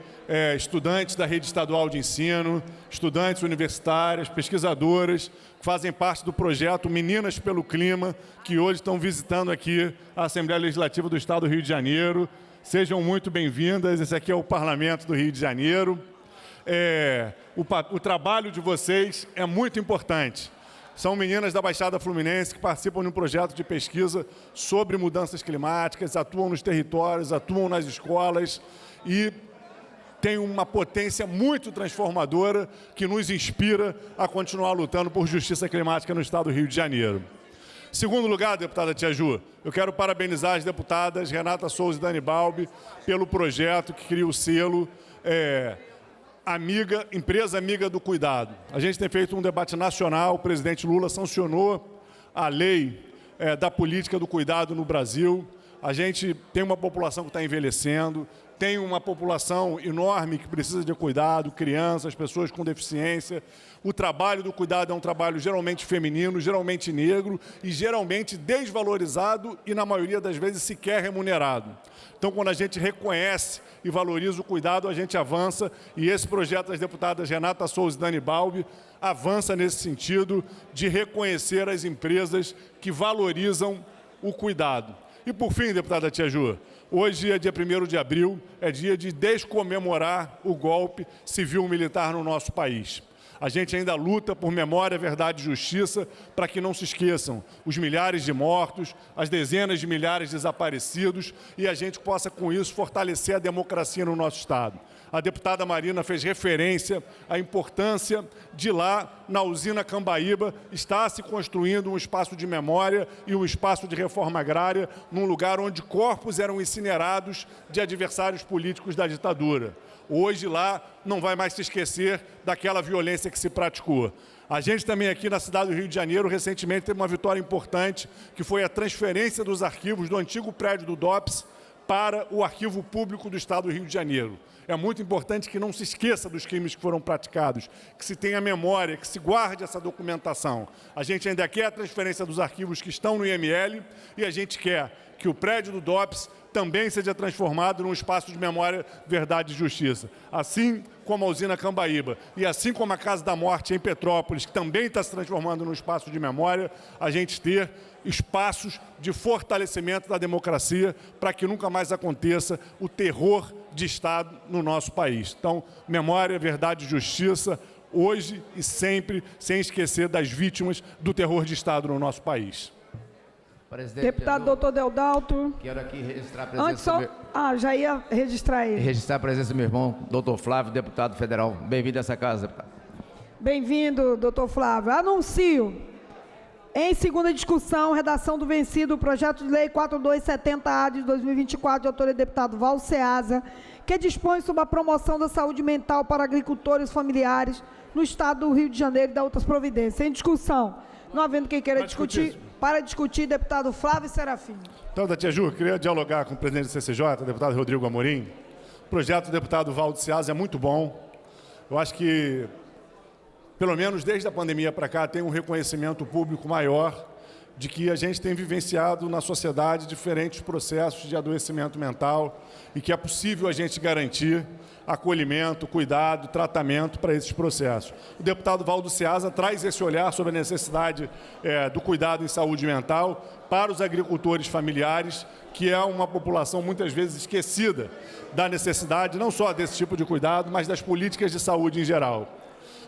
estudantes da rede estadual de ensino, estudantes universitárias, pesquisadoras, que fazem parte do projeto Meninas pelo Clima, que hoje estão visitando aqui a Assembleia Legislativa do Estado do Rio de Janeiro. Sejam muito bem-vindas, esse aqui é o Parlamento do Rio de Janeiro. O trabalho de vocês é muito importante. São meninas da Baixada Fluminense que participam de um projeto de pesquisa sobre mudanças climáticas, atuam nos territórios, atuam nas escolas e têm uma potência muito transformadora que nos inspira a continuar lutando por justiça climática no Estado do Rio de Janeiro. Segundo lugar, deputada Tia Ju, eu quero parabenizar as deputadas Renata Souza e Dani Balbi pelo projeto que cria o selo empresa amiga do cuidado. A gente tem feito um debate nacional, o presidente Lula sancionou a lei da política do cuidado no Brasil. A gente tem uma população que está envelhecendo, tem uma população enorme que precisa de cuidado, crianças, pessoas com deficiência. O trabalho do cuidado é um trabalho geralmente feminino, geralmente negro e geralmente desvalorizado e, na maioria das vezes, sequer remunerado. Então, quando a gente reconhece e valoriza o cuidado, a gente avança, e esse projeto das deputadas Renata Souza e Dani Balbi avança nesse sentido de reconhecer as empresas que valorizam o cuidado. E, por fim, deputada Tia Ju, hoje é dia 1º de abril, é dia de descomemorar o golpe civil-militar no nosso país. A gente ainda luta por memória, verdade e justiça para que não se esqueçam os milhares de mortos, as dezenas de milhares de desaparecidos e a gente possa, com isso, fortalecer a democracia no nosso Estado. A deputada Marina fez referência à importância de lá, na usina Cambaíba, estar se construindo um espaço de memória e um espaço de reforma agrária num lugar onde corpos eram incinerados de adversários políticos da ditadura. Hoje lá não vai mais se esquecer daquela violência que se praticou. A gente também aqui na cidade do Rio de Janeiro recentemente teve uma vitória importante, que foi a transferência dos arquivos do antigo prédio do DOPS para o Arquivo Público do Estado do Rio de Janeiro. É muito importante que não se esqueça dos crimes que foram praticados, que se tenha memória, que se guarde essa documentação. A gente ainda quer a transferência dos arquivos que estão no IML e a gente quer que o prédio do DOPS também seja transformado num espaço de memória, verdade e justiça. Assim como a usina Cambaíba e assim como a Casa da Morte em Petrópolis, que também está se transformando num espaço de memória, a gente ter espaços de fortalecimento da democracia para que nunca mais aconteça o terror de Estado no nosso país. Então, memória, verdade e justiça, hoje e sempre, sem esquecer das vítimas do terror de Estado no nosso país. Presidente Deputado doutor Deodalto. Quero aqui registrar a presença já ia registrar ele. Registrar a presença do meu irmão, doutor Flávio, deputado federal. Bem-vindo a essa casa, deputado. Bem-vindo, doutor Flávio. Anuncio, em segunda discussão, redação do vencido, o projeto de lei 4270-A de 2024, de autoria do deputado Val Ceasa, que dispõe sobre a promoção da saúde mental para agricultores familiares no estado do Rio de Janeiro e da outras providências. Em discussão, não havendo quem queira discutir, para discutir, deputado Flávio Serafim. Então, Tia Ju, queria dialogar com o presidente do CCJ, deputado Rodrigo Amorim. O projeto do deputado Valdo Ceasa é muito bom. Eu acho que, pelo menos desde a pandemia para cá, tem um reconhecimento público maior de que a gente tem vivenciado na sociedade diferentes processos de adoecimento mental e que é possível a gente garantir acolhimento, cuidado, tratamento para esses processos. O deputado Valdo Ceasa traz esse olhar sobre a necessidade do cuidado em saúde mental para os agricultores familiares, que é uma população muitas vezes esquecida da necessidade não só desse tipo de cuidado, mas das políticas de saúde em geral.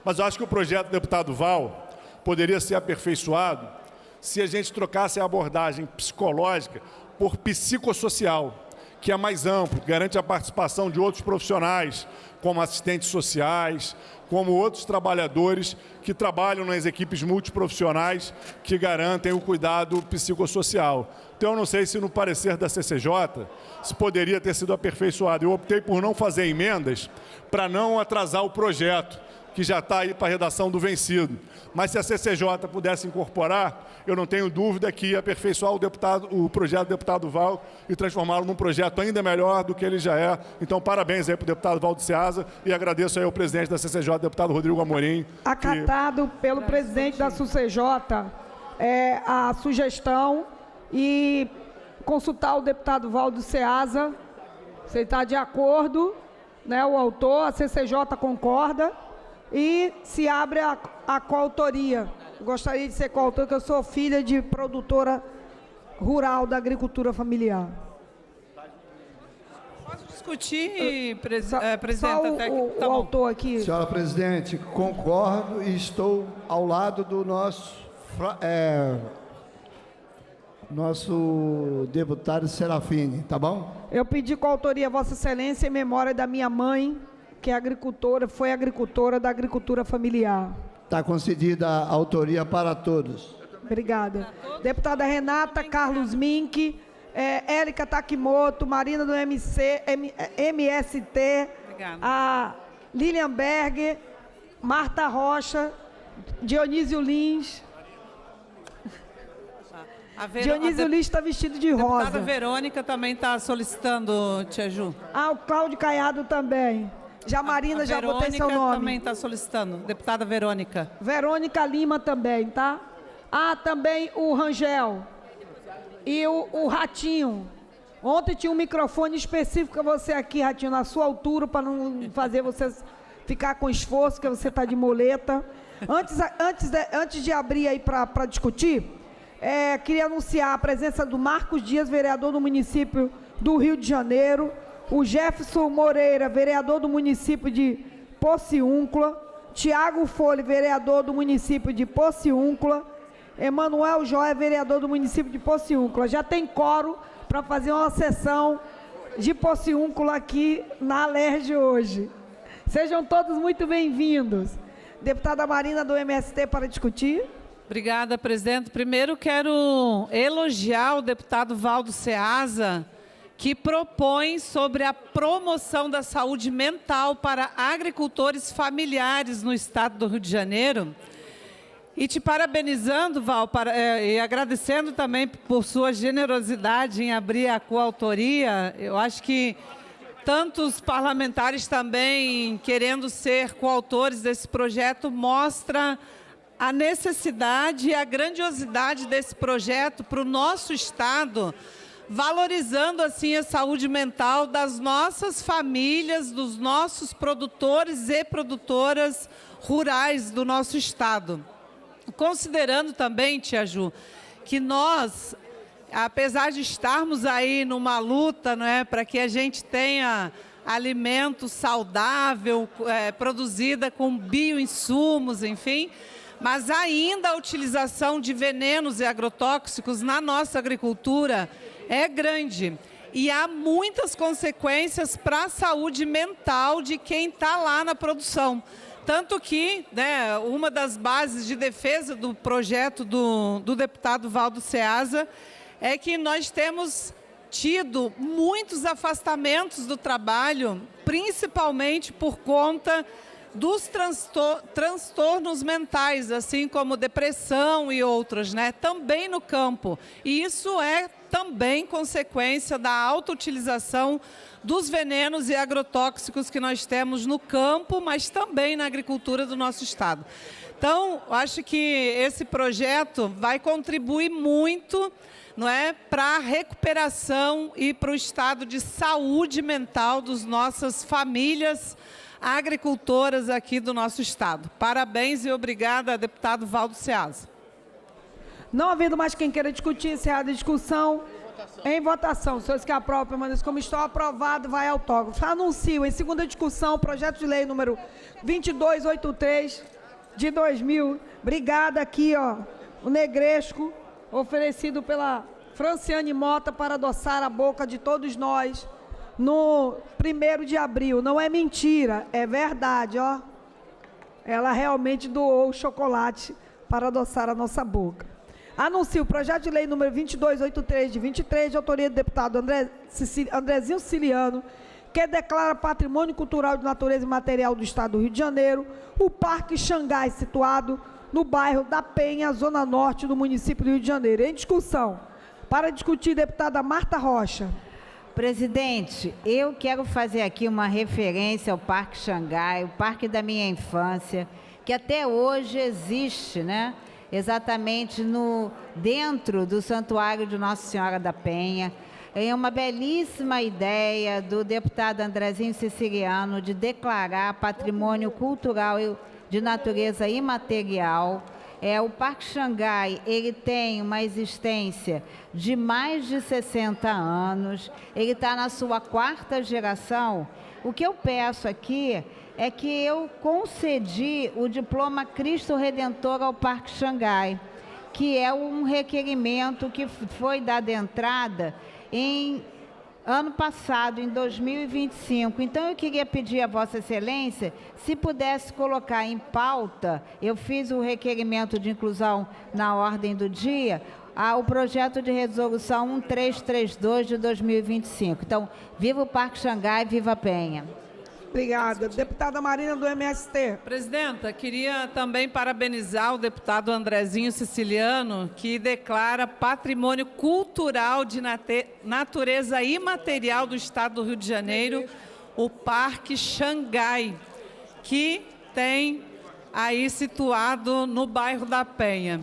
Mas eu acho que o projeto do deputado Val poderia ser aperfeiçoado se a gente trocasse a abordagem psicológica por psicossocial, que é mais amplo, garante a participação de outros profissionais, como assistentes sociais, como outros trabalhadores que trabalham nas equipes multiprofissionais que garantem o cuidado psicossocial. Então, eu não sei se no parecer da CCJ se poderia ter sido aperfeiçoado. Eu optei por não fazer emendas para não atrasar o projeto, que já está aí para a redação do vencido. Mas se a CCJ pudesse incorporar, eu não tenho dúvida que ia aperfeiçoar o projeto do deputado Val e transformá-lo num projeto ainda melhor do que ele já é. Então, parabéns aí para o deputado Valdo Ceasa e agradeço aí ao presidente da CCJ, deputado Rodrigo Amorim. Acatado pelo presidente da CCJ a sugestão e consultar o deputado Valdo Ceasa, se ele está de acordo, né, o autor, a CCJ concorda. E se abre a coautoria. Gostaria de ser coautor, porque eu sou filha de produtora rural da agricultura familiar. Posso discutir, presidente? Só o autor aqui. Senhora presidente, concordo e estou ao lado do nosso deputado Serafini, tá bom? Eu pedi coautoria a Vossa Excelência em memória da minha mãe, que é agricultora, foi agricultora da agricultura familiar. Está concedida a autoria para todos. Obrigada. Deputada Renata, Carlos Mink, Érica Takimoto, Marina do MST, Obrigada. a Lilian Berger, Marta Rocha, Dionísio Lins. Dionísio Lins está vestido de rosa. A deputada Verônica também está solicitando, Tia Ju. O Cláudio Caiado também. Marina, já botei seu nome. Verônica também está solicitando, deputada Verônica. Verônica Lima também, tá? Também o Rangel. E o Ratinho. Ontem tinha um microfone específico para você aqui, Ratinho, na sua altura, para não fazer você ficar com esforço, que você está de muleta. Antes de abrir aí para discutir, queria anunciar a presença do Marcos Dias, vereador do município do Rio de Janeiro, o Jefferson Moreira, vereador do município de Pociúncula, Tiago Folli, vereador do município de Pociúncula, Emanuel Joia, vereador do município de Pociúncula. Já tem quórum para fazer uma sessão de Pociúncula aqui na Alerj hoje. Sejam todos muito bem-vindos. Deputada Marina, do MST, para discutir. Obrigada, presidente. Primeiro, quero elogiar o deputado Valdo Ceasa, que propõe sobre a promoção da saúde mental para agricultores familiares no estado do Rio de Janeiro. E te parabenizando, Val, e agradecendo também por sua generosidade em abrir a coautoria. Eu acho que tantos parlamentares também querendo ser coautores desse projeto mostra a necessidade e a grandiosidade desse projeto para o nosso estado, valorizando assim a saúde mental das nossas famílias, dos nossos produtores e produtoras rurais do nosso estado. Considerando também, Tia Ju, que nós, apesar de estarmos aí numa luta, para que a gente tenha alimento saudável, produzida com bioinsumos, enfim, mas ainda a utilização de venenos e agrotóxicos na nossa agricultura é grande. E há muitas consequências para a saúde mental de quem está lá na produção. Tanto que, uma das bases de defesa do projeto do deputado Valdo Ceasa é que nós temos tido muitos afastamentos do trabalho, principalmente por conta dos transtornos mentais, assim como depressão e outros, também no campo. E isso é também consequência da alta utilização dos venenos e agrotóxicos que nós temos no campo, mas também na agricultura do nosso estado. Então, acho que esse projeto vai contribuir muito, para a recuperação e para o estado de saúde mental das nossas famílias agricultoras aqui do nosso estado. Parabéns e obrigada, deputado Valdo Ceasa. Não havendo mais quem queira discutir, encerrada a discussão. Em votação, senhores que aprovam, permaneçam como estão, aprovado, vai autógrafo. Anuncio em segunda discussão o projeto de lei número 2283 de 2000. Obrigada aqui, o Negresco, oferecido pela Franciane Mota para adoçar a boca de todos nós no 1º de abril. Não é mentira, é verdade, Ela realmente doou o chocolate para adoçar a nossa boca. Anuncio o projeto de lei número 2283 de 23, de autoria do deputado Andrezinho Ciliano, que declara patrimônio cultural de natureza imaterial do estado do Rio de Janeiro, o Parque Xangai, situado no bairro da Penha, zona norte do município do Rio de Janeiro. Em discussão, para discutir, deputada Marta Rocha. Presidente, eu quero fazer aqui uma referência ao Parque Xangai, o parque da minha infância, que até hoje existe, exatamente dentro do Santuário de Nossa Senhora da Penha. É uma belíssima ideia do deputado Andrezinho Ciliano de declarar patrimônio cultural de natureza imaterial. O Parque Xangai, ele tem uma existência de mais de 60 anos, ele está na sua 4ª geração. O que eu peço aqui é que eu concedi o diploma Cristo Redentor ao Parque Xangai, que é um requerimento que foi dado entrada em ano passado, em 2025. Então, eu queria pedir a Vossa Excelência, se pudesse colocar em pauta, eu fiz o requerimento de inclusão na ordem do dia, o projeto de resolução 1332 de 2025. Então, viva o Parque Xangai, viva a Penha. Obrigada. Deputada Marina, do MST. Presidenta, queria também parabenizar o deputado Andrezinho Siciliano, que declara patrimônio cultural de natureza imaterial do Estado do Rio de Janeiro, o Parque Xangai, que tem aí situado no bairro da Penha.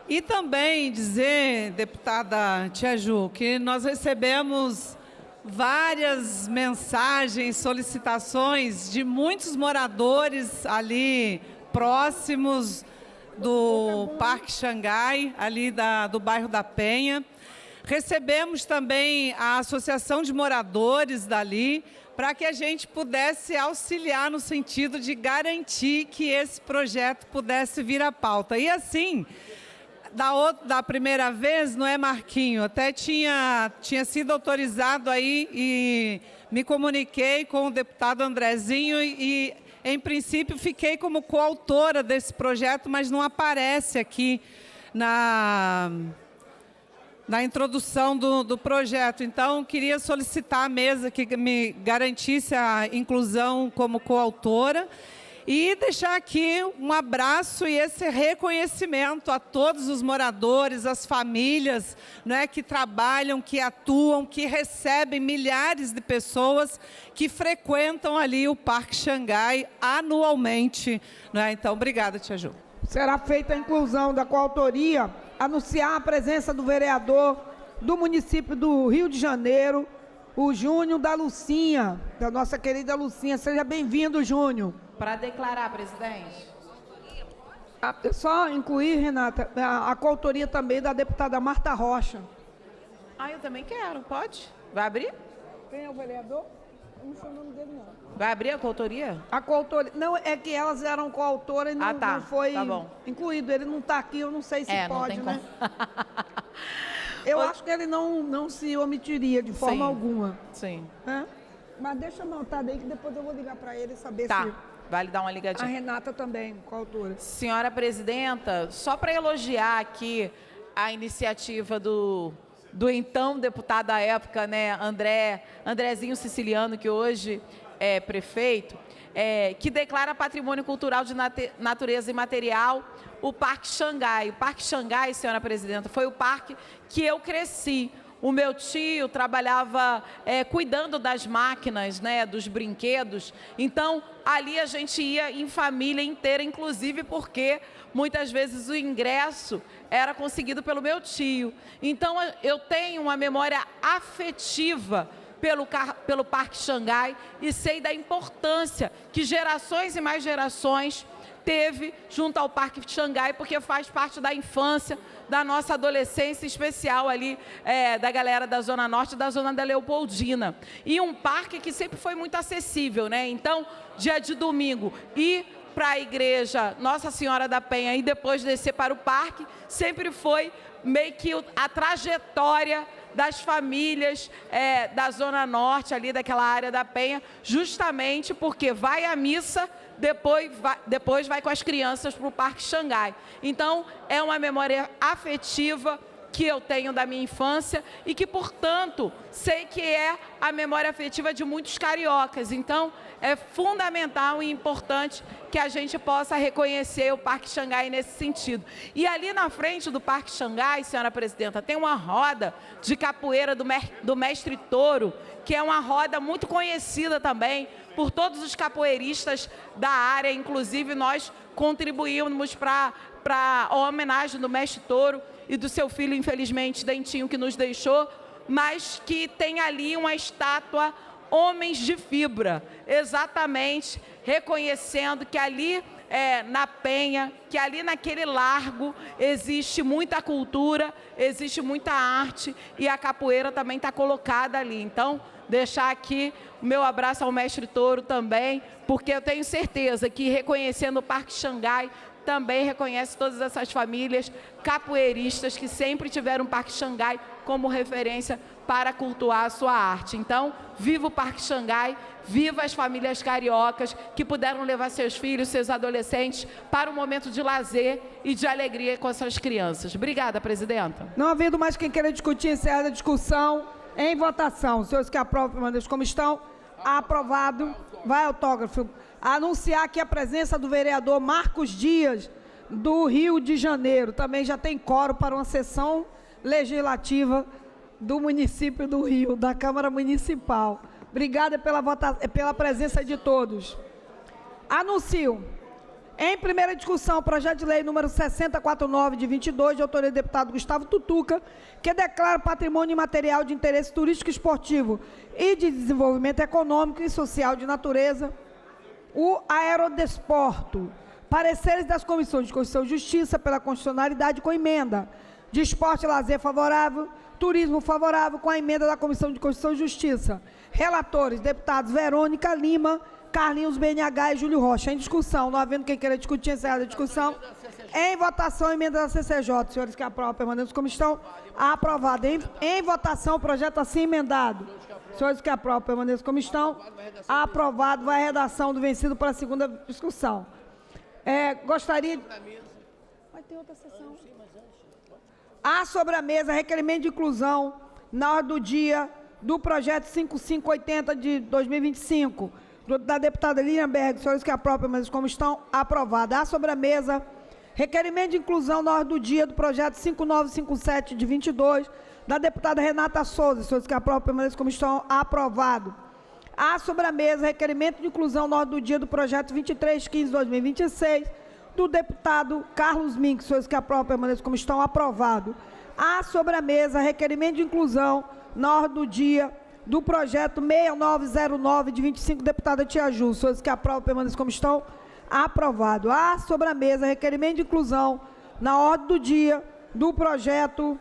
E também dizer, deputada Tia Ju, que nós recebemos várias mensagens, solicitações de muitos moradores ali próximos do Parque Xangai, ali do bairro da Penha. Recebemos também a Associação de Moradores dali, para que a gente pudesse auxiliar no sentido de garantir que esse projeto pudesse vir à pauta. E assim, da primeira vez, não é, Marquinho? Até tinha sido autorizado aí e me comuniquei com o deputado Andrezinho e em princípio, fiquei como coautora desse projeto, mas não aparece aqui na introdução do projeto. Então, queria solicitar à mesa que me garantisse a inclusão como coautora e deixar aqui um abraço e esse reconhecimento a todos os moradores, as famílias, né, que trabalham, que atuam, que recebem milhares de pessoas que frequentam ali o Parque Xangai anualmente. Né? Então, obrigada, Tia Ju. Será feita a inclusão da coautoria, anunciar a presença do vereador do município do Rio de Janeiro, o Júnior da Lucinha, da nossa querida Lucinha. Seja bem-vindo, Júnior. Para declarar, presidente. Só incluir, Renata, a coautoria também da deputada Marta Rocha. Eu também quero, pode? Vai abrir? Quem é o vereador? Não sei o nome dele, não. Vai abrir a coautoria? A coautoria. Não, é que elas eram coautoras e não foi incluído. Ele não está aqui, eu não sei se pode, né? Eu acho que ele não se omitiria de forma alguma. Sim. Mas deixa anotado aí que depois eu vou ligar para ele e saber se... Vale dar uma ligadinha. A Renata também, coautora. Senhora presidenta, só para elogiar aqui a iniciativa do então deputado à época, né, Andrezinho Siciliano, que hoje é prefeito, que declara patrimônio cultural de natureza imaterial o Parque Xangai. O Parque Xangai, senhora presidenta, foi o parque que eu cresci. O meu tio trabalhava cuidando das máquinas, né, dos brinquedos. Então, ali a gente ia em família inteira, inclusive porque muitas vezes o ingresso era conseguido pelo meu tio. Então, eu tenho uma memória afetiva pelo Parque Xangai e sei da importância que gerações e mais gerações teve junto ao Parque Xangai, porque faz parte da infância, da nossa adolescência, especial ali, da galera da Zona Norte, da Zona da Leopoldina. E um parque que sempre foi muito acessível, né? Então, dia de domingo, ir para a igreja Nossa Senhora da Penha e depois descer para o parque, sempre foi meio que a trajetória das famílias da Zona Norte, ali daquela área da Penha, justamente porque vai à missa, depois vai com as crianças para o Parque Xangai. Então, é uma memória afetiva que eu tenho da minha infância e que, portanto, sei que é a memória afetiva de muitos cariocas. Então, é fundamental e importante que a gente possa reconhecer o Parque Xangai nesse sentido. E ali na frente do Parque Xangai, senhora presidenta, tem uma roda de capoeira do Mestre Toro, que é uma roda muito conhecida também por todos os capoeiristas da área. Inclusive, nós contribuímos para a homenagem do Mestre Toro e do seu filho, infelizmente, Dentinho, que nos deixou, mas que tem ali uma estátua Homens de Fibra, exatamente reconhecendo que ali na Penha, que ali naquele largo existe muita cultura, existe muita arte e a capoeira também está colocada ali. Então, deixar aqui o meu abraço ao Mestre Toro também, porque eu tenho certeza que reconhecendo o Parque Xangai, também reconhece todas essas famílias capoeiristas que sempre tiveram o Parque Xangai como referência para cultuar a sua arte. Então, viva o Parque Xangai, viva as famílias cariocas que puderam levar seus filhos, seus adolescentes para um momento de lazer e de alegria com as suas crianças. Obrigada, presidenta. Não havendo mais quem queira discutir, encerra a discussão em votação. Os senhores que aprovam, permaneçam como estão. Aprovado. Vai, autógrafo. Anunciar aqui a presença do vereador Marcos Dias, do Rio de Janeiro. Também já tem quórum para uma sessão legislativa do município do Rio, da Câmara Municipal. Obrigada pela presença de todos. Anuncio, em primeira discussão, o projeto de lei número 6049 de 22, de autoria do deputado Gustavo Tutuca, que declara patrimônio imaterial de interesse turístico e esportivo e de desenvolvimento econômico e social de natureza, o aerodesporto. Pareceres das comissões de Constituição e Justiça pela constitucionalidade com emenda de esporte e lazer favorável, turismo favorável com a emenda da Comissão de Constituição e Justiça. Relatores, deputados Verônica Lima, Carlinhos BNH e Júlio Rocha. Em discussão, não havendo quem queira discutir, encerrada a discussão. Em votação, a emenda da CCJ. Senhores que aprovam, permanecem como estão. Aprovado. Em votação, o projeto assim emendado. Senhores que aprovam, permanecem como estão. Aprovado. Vai a redação do vencido para a segunda discussão. Gostaria... Vai ter outra sessão. Há sobre a mesa requerimento de inclusão na ordem do dia do projeto 5580 de 2025, da deputada Lilian Berg. Senhores que aprovam, mas como estão, aprovado. Há sobre a mesa requerimento de inclusão na ordem do dia do projeto 5957 de 22, da deputada Renata Souza. Senhores que aprovam, permaneçam como estão, aprovado. Há sobre a mesa requerimento de inclusão na ordem do dia do projeto 2315 de 2026, do deputado Carlos Mink. Senhores que aprovam, permaneçam como estão, aprovado. Há sobre a mesa requerimento de inclusão na ordem do dia do projeto 6909 de 25, deputada Tia Ju. Senhores que aprovam, permaneçam como estão, aprovado. Há sobre a mesa requerimento de inclusão na ordem do dia do projeto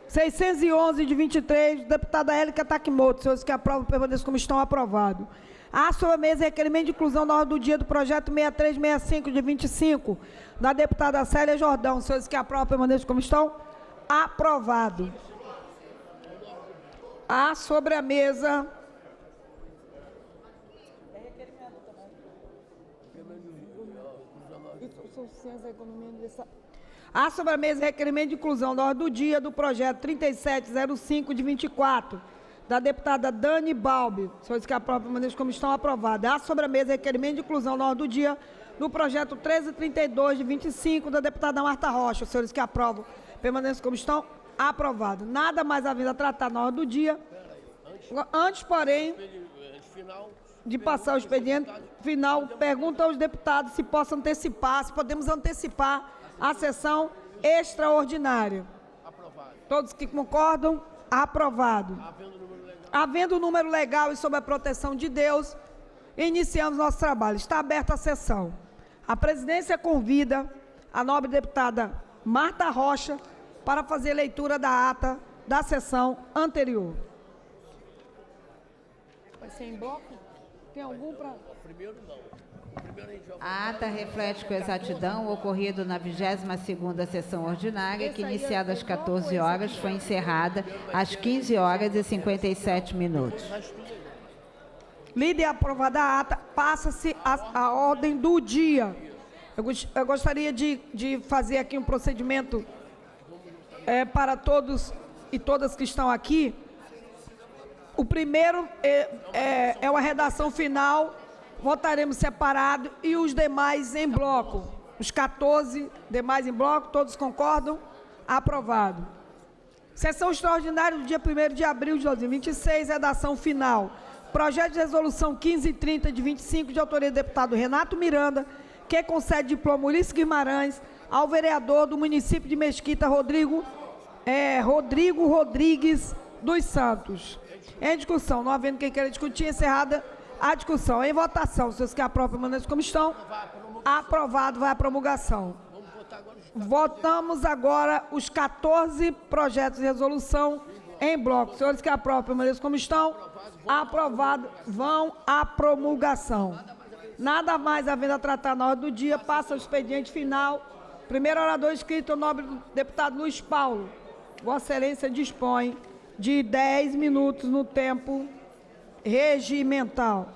611 de 23, deputada Élica Takimoto. Senhores que aprovam, permaneçam como estão, aprovado. Há sobre a mesa requerimento de inclusão na ordem do dia do projeto 6365 de 25, da deputada Célia Jordão. Senhores que aprovam, permaneçam como estão, aprovado. Há sobre a mesa requerimento de inclusão na ordem do dia do projeto 3705 de 24, da deputada Dani Balbi. Senhores que aprovam, permaneçam como estão, aprovados. Há sobre a mesa requerimento de inclusão na ordem do dia do projeto 1332 de 25, da deputada Marta Rocha. Senhores que aprovam, permaneçam como estão, aprovado. Nada mais havendo a tratar na ordem do dia. Antes, porém, de passar o expediente final, pergunto aos deputados se possam antecipar, se podemos antecipar a sessão extraordinária. Aprovado. Todos que concordam, aprovado. Havendo o número legal e sob a proteção de Deus, iniciamos nosso trabalho. Está aberta a sessão. A presidência convida a nobre deputada Marta Rocha para fazer leitura da ata da sessão anterior. Vai ser em bloco? Tem algum para... Primeiro não. A ata reflete com exatidão o ocorrido na 22ª sessão ordinária, que iniciada às 14 horas, foi encerrada às 15 horas e 57 minutos. Lida e aprovada a ata, passa-se a ordem do dia. Eu gostaria de fazer aqui um procedimento para todos e todas que estão aqui. O primeiro é uma redação final, votaremos separado, e os demais em bloco. Os 14 demais em bloco, todos concordam? Aprovado. Sessão extraordinária do dia 1º de abril de 2026, redação final. Projeto de resolução 1530 de 25, de autoria do deputado Renato Miranda, que concede diploma Ulisses Guimarães ao vereador do município de Mesquita, Rodrigo Rodrigues dos Santos. Em discussão, não havendo quem queira discutir, encerrada a discussão. Em votação, senhores que aprovam, permaneçam como estão. Aprovado, vai à promulgação. Votamos agora os 14 projetos de resolução em bloco. Senhores que aprovam, permaneçam como estão. Aprovado, vão à promulgação. Nada mais havendo a tratar na ordem do dia, passa o expediente final. Primeiro orador inscrito, o nobre deputado Luiz Paulo. Vossa Excelência dispõe de 10 minutos no tempo regimental.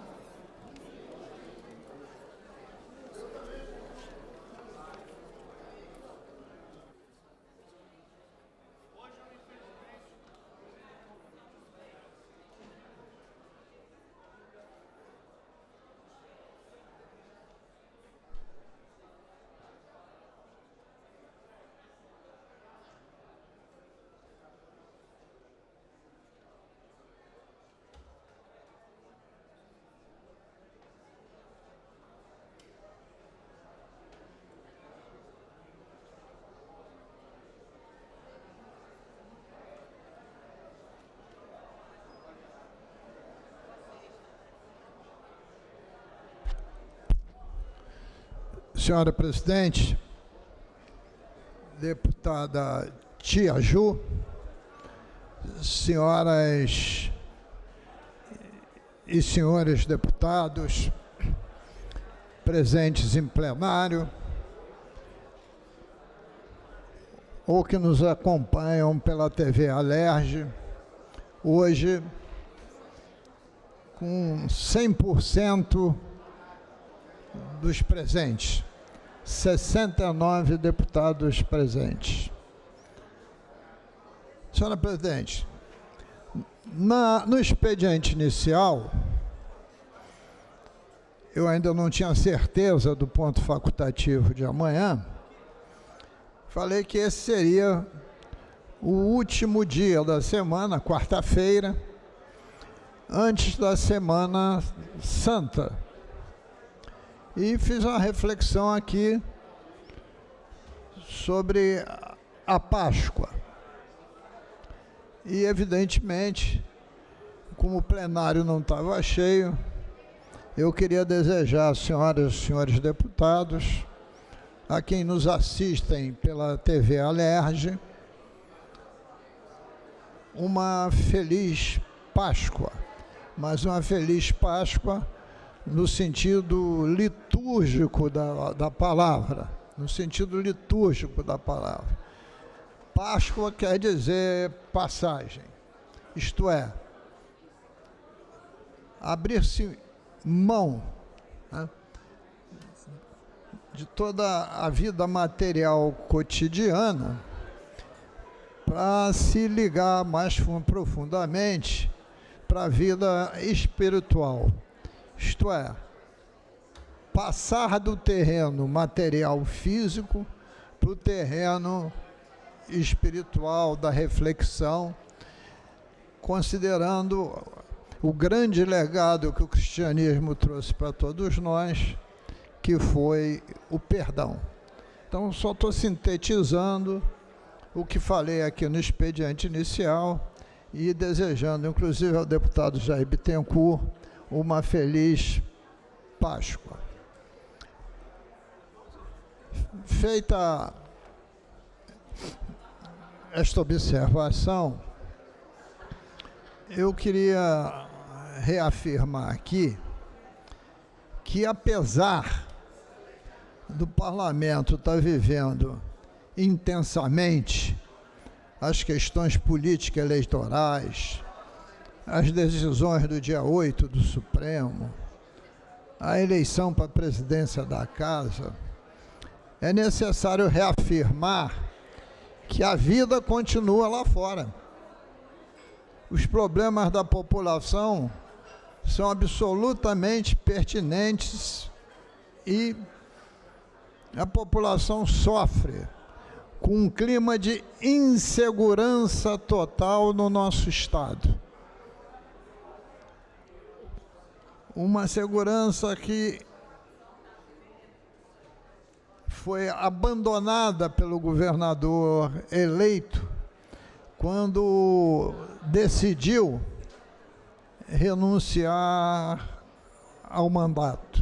Senhora presidente, deputada Tia Ju, senhoras e senhores deputados presentes em plenário ou que nos acompanham pela TV Alerj, hoje com 100% dos presentes, 69 deputados presentes. Senhora presidente, no expediente inicial, eu ainda não tinha certeza do ponto facultativo de amanhã, falei que esse seria o último dia da semana, quarta-feira, antes da Semana Santa. E fiz uma reflexão aqui sobre a Páscoa. E, evidentemente, como o plenário não estava cheio, eu queria desejar às senhoras e senhores deputados, a quem nos assistem pela TV Alerj, uma feliz Páscoa, mas uma feliz Páscoa no sentido litúrgico da palavra, no sentido litúrgico da palavra. Páscoa quer dizer passagem, isto é, abrir-se mão, né, de toda a vida material cotidiana para se ligar mais profundamente para a vida espiritual. Isto é, passar do terreno material físico para o terreno espiritual da reflexão, considerando o grande legado que o cristianismo trouxe para todos nós, que foi o perdão. Então, só estou sintetizando o que falei aqui no expediente inicial e desejando, inclusive, ao deputado Jair Bittencourt, uma feliz Páscoa. Feita esta observação, eu queria reafirmar aqui que, apesar do parlamento estar vivendo intensamente as questões políticas eleitorais, as decisões do dia 8 do Supremo, a eleição para a presidência da Casa, é necessário reafirmar que a vida continua lá fora. Os problemas da população são absolutamente pertinentes e a população sofre com um clima de insegurança total no nosso Estado. Uma segurança que foi abandonada pelo governador eleito quando decidiu renunciar ao mandato.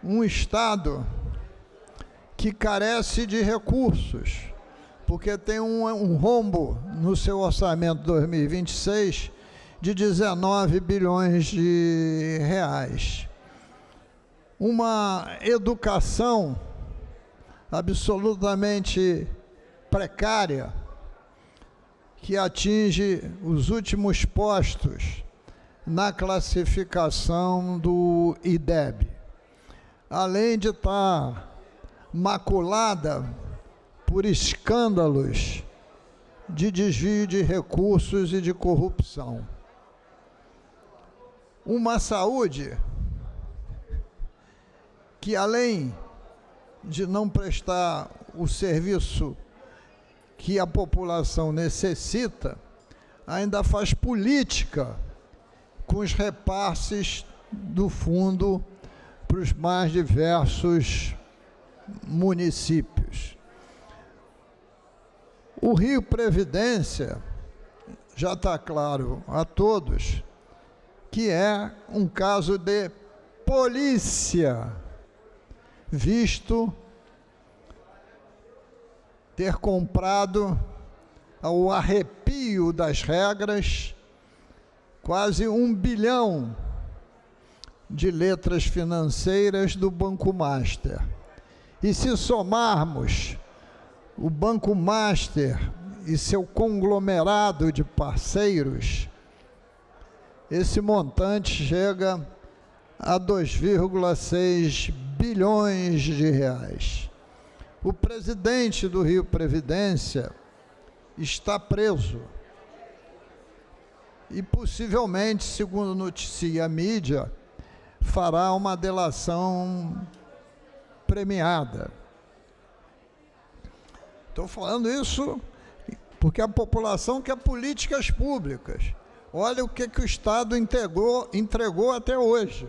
Um Estado que carece de recursos, porque tem um rombo no seu orçamento 2026 de 19 bilhões de reais. Uma educação absolutamente precária, que atinge os últimos postos na classificação do IDEB, além de estar maculada por escândalos de desvio de recursos e de corrupção. Uma saúde que, além de não prestar o serviço que a população necessita, ainda faz política com os repasses do fundo para os mais diversos municípios. O Rio Previdência, já está claro a todos, que é um caso de polícia visto ter comprado, ao arrepio das regras, quase 1 bilhão de letras financeiras do Banco Master. E se somarmos o Banco Master e seu conglomerado de parceiros, esse montante chega a 2,6 bilhões de reais. O presidente do Rio Previdência está preso e possivelmente, segundo noticia a mídia, fará uma delação premiada. Estou falando isso porque a população quer políticas públicas. Olha o que o Estado entregou até hoje.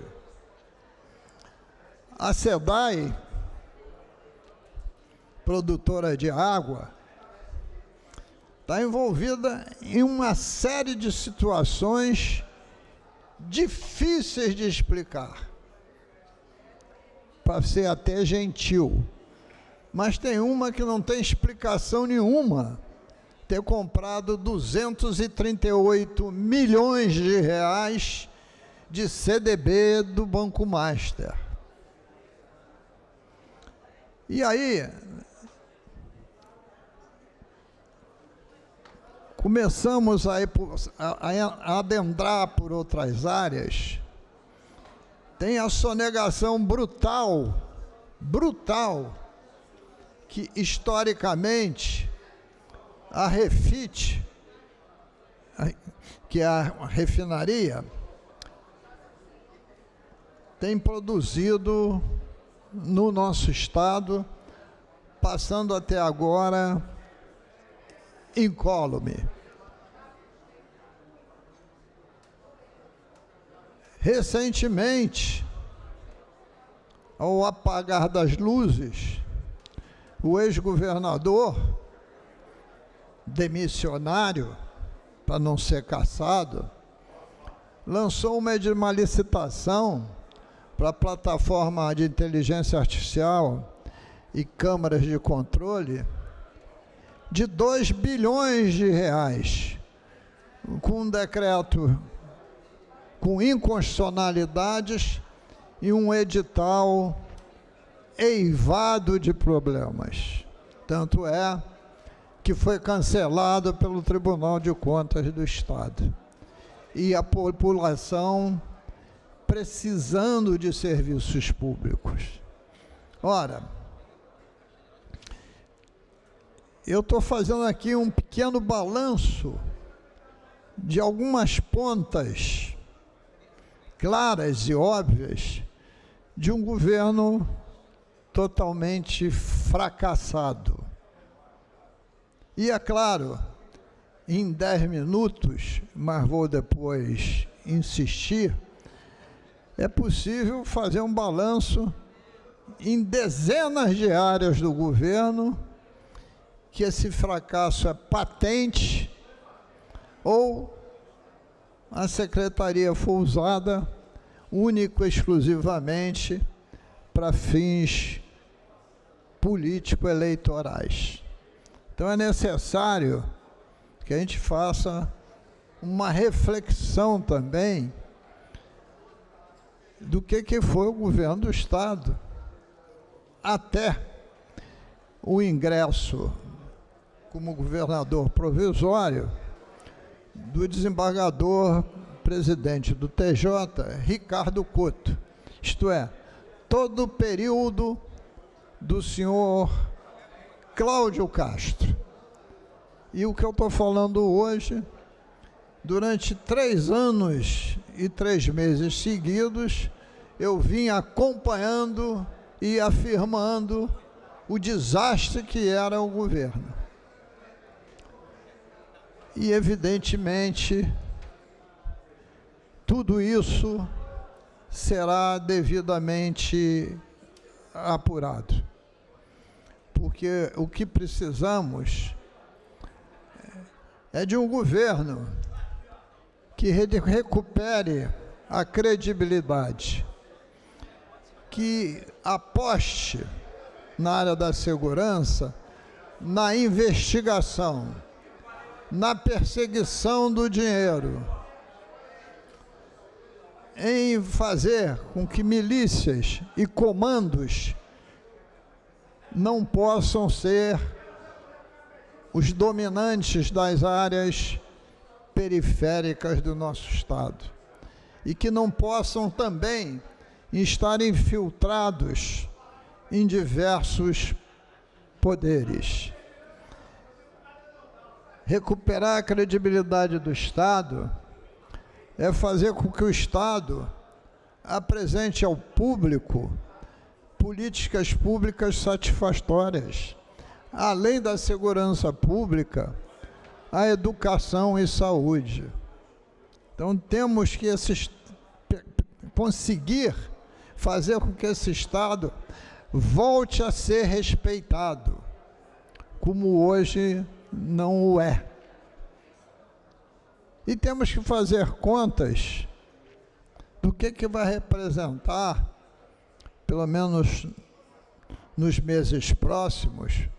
A SEDAI, produtora de água, está envolvida em uma série de situações difíceis de explicar, para ser até gentil. Mas tem uma que não tem explicação nenhuma, ter comprado 238 milhões de reais de CDB do Banco Master. E aí, começamos a adentrar por outras áreas. Tem a sonegação brutal, que historicamente a Refit, que é a refinaria, tem produzido no nosso estado, passando até agora incólume. Recentemente, ao apagar das luzes, o ex-governador, demissionário, para não ser cassado, lançou uma licitação para a plataforma de inteligência artificial e câmaras de controle de 2 bilhões de reais, com um decreto com inconstitucionalidades e um edital eivado de problemas. Tanto é que foi cancelado pelo Tribunal de Contas do Estado. E a população precisando de serviços públicos. Ora, eu estou fazendo aqui um pequeno balanço de algumas pontas claras e óbvias de um governo totalmente fracassado. E é claro, em 10 minutos, mas vou depois insistir, é possível fazer um balanço em dezenas de áreas do governo que esse fracasso é patente ou a secretaria foi usada único e exclusivamente para fins político-eleitorais. Então é necessário que a gente faça uma reflexão também do que foi o governo do Estado até o ingresso como governador provisório do desembargador presidente do TJ, Ricardo Couto. Isto é, todo o período do senhor Cláudio Castro. E o que eu estou falando hoje, durante 3 anos e 3 meses seguidos, eu vim acompanhando e afirmando o desastre que era o governo. E, evidentemente, tudo isso será devidamente apurado. Porque o que precisamos é de um governo que recupere a credibilidade, que aposte na área da segurança, na investigação, na perseguição do dinheiro, em fazer com que milícias e comandos não possam ser os dominantes das áreas periféricas do nosso Estado e que não possam também estar infiltrados em diversos poderes. Recuperar a credibilidade do Estado é fazer com que o Estado apresente ao público políticas públicas satisfatórias, além da segurança pública, a educação e saúde. Então, temos que conseguir fazer com que esse Estado volte a ser respeitado, como hoje não o é. E temos que fazer contas do que vai representar, pelo menos nos meses próximos,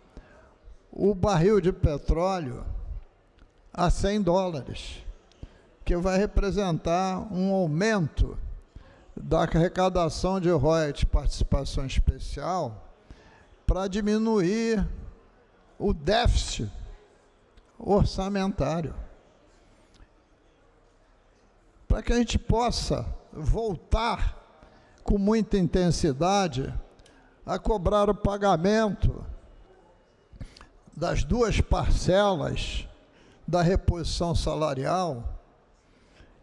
o barril de petróleo a $100, que vai representar um aumento da arrecadação de royalties, participação especial, para diminuir o déficit orçamentário, para que a gente possa voltar com muita intensidade a cobrar o pagamento das 2 parcelas da reposição salarial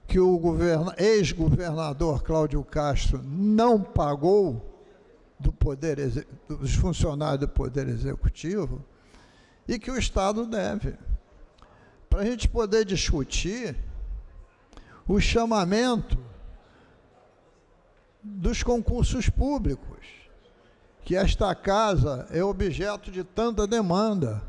que o ex-governador Cláudio Castro não pagou dos funcionários do Poder Executivo e que o Estado deve. Para a gente poder discutir o chamamento dos concursos públicos, que esta casa é objeto de tanta demanda.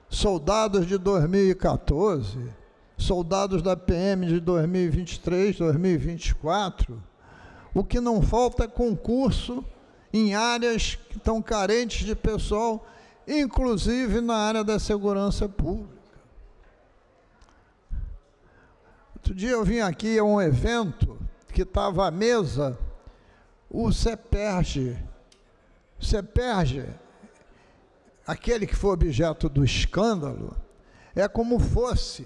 Soldados de 2014, soldados da PM de 2023, 2024, o que não falta é concurso em áreas que estão carentes de pessoal, inclusive na área da segurança pública. Outro dia eu vim aqui a um evento que estava à mesa o CEPERJ. O CEPERJ, aquele que foi objeto do escândalo, é como fosse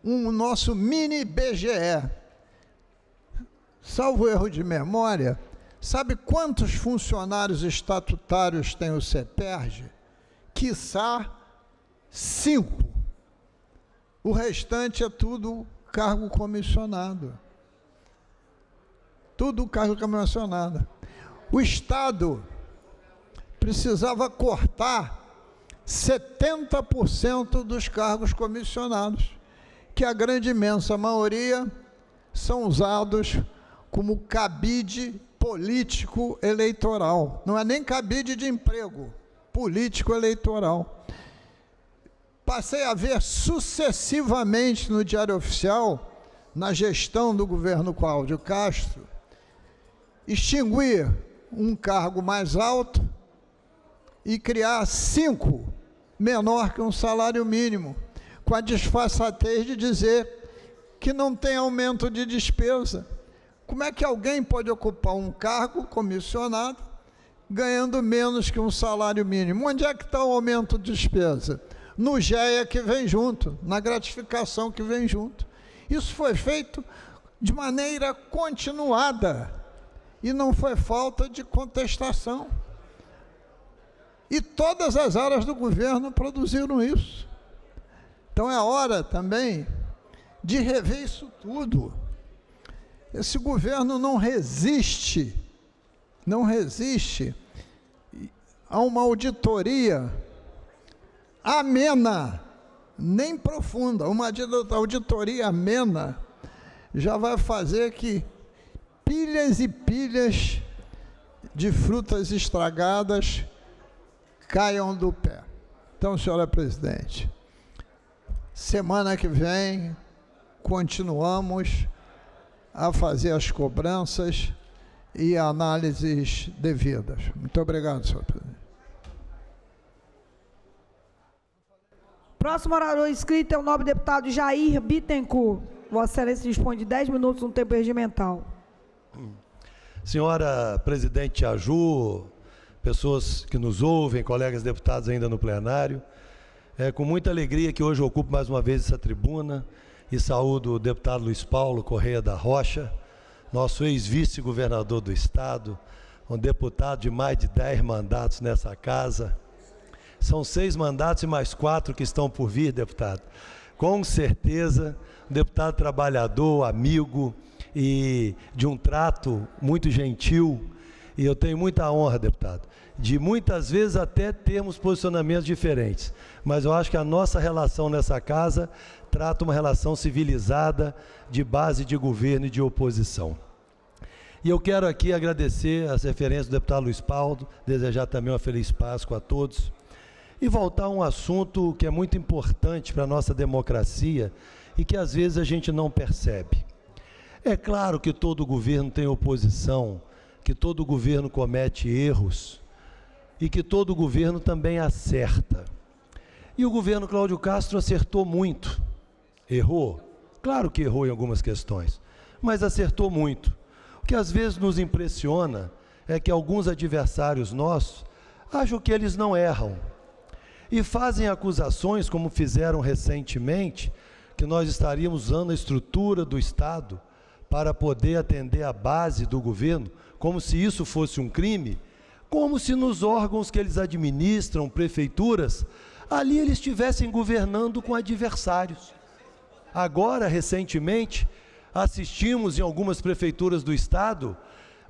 um nosso mini IBGE. Salvo erro de memória, sabe quantos funcionários estatutários tem o CEPERJ? Quiçá 5. O restante é tudo cargo comissionado. Tudo cargo comissionado. O Estado precisava cortar 70% dos cargos comissionados, que a grande imensa maioria são usados como cabide político eleitoral. Não é nem cabide de emprego, político eleitoral. Passei a ver sucessivamente no Diário Oficial, na gestão do governo Cláudio Castro, extinguir um cargo mais alto e criar 5 menor que um salário mínimo, com a disfarçatez de dizer que não tem aumento de despesa. Como é que alguém pode ocupar um cargo comissionado ganhando menos que um salário mínimo? Onde é que está o aumento de despesa? No GEA que vem junto, na gratificação que vem junto. Isso foi feito de maneira continuada e não foi falta de contestação. E todas as áreas do governo produziram isso. Então é hora também de rever isso tudo. Esse governo não resiste a uma auditoria amena, nem profunda. Uma auditoria amena já vai fazer que pilhas e pilhas de frutas estragadas caiam do pé. Então, senhora presidente, semana que vem continuamos a fazer as cobranças e análises devidas. Muito obrigado, senhor presidente. Próximo orador inscrito é o nobre deputado Jair Bittencourt. Vossa Excelência dispõe de 10 minutos no tempo regimental. Senhora presidente Tiaju, pessoas que nos ouvem, colegas deputados ainda no plenário, é com muita alegria que hoje eu ocupo mais uma vez essa tribuna e saúdo o deputado Luiz Paulo Correia da Rocha, nosso ex-vice-governador do Estado, um deputado de mais de 10 mandatos nessa casa. São 6 mandatos e mais 4 que estão por vir, deputado. Com certeza, um deputado trabalhador, amigo e de um trato muito gentil. E eu tenho muita honra, deputado, de muitas vezes até termos posicionamentos diferentes. Mas eu acho que a nossa relação nessa casa trata uma relação civilizada de base de governo e de oposição. E eu quero aqui agradecer as referências do deputado Luiz Paulo, desejar também uma feliz Páscoa a todos. E voltar a um assunto que é muito importante para a nossa democracia e que às vezes a gente não percebe. É claro que todo governo tem oposição, que todo governo comete erros e que todo governo também acerta. E o governo Cláudio Castro acertou muito. Errou? Claro que errou em algumas questões, mas acertou muito. O que às vezes nos impressiona é que alguns adversários nossos acham que eles não erram. E fazem acusações, como fizeram recentemente, que nós estaríamos usando a estrutura do Estado para poder atender a base do governo, como se isso fosse um crime, como se nos órgãos que eles administram, prefeituras, ali eles estivessem governando com adversários. Agora, recentemente, assistimos em algumas prefeituras do Estado,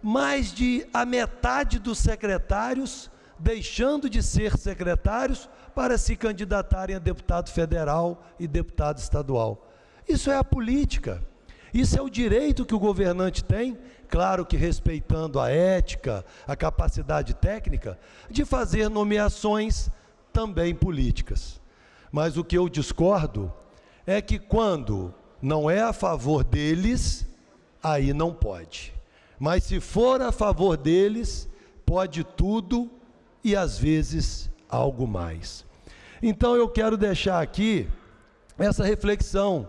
mais de a metade dos secretários deixando de ser secretários para se candidatarem a deputado federal e deputado estadual. Isso é a política, isso é o direito que o governante tem, claro que respeitando a ética, a capacidade técnica, de fazer nomeações também políticas. Mas o que eu discordo é que quando não é a favor deles, aí não pode. Mas se for a favor deles, pode tudo e às vezes algo mais. Então eu quero deixar aqui essa reflexão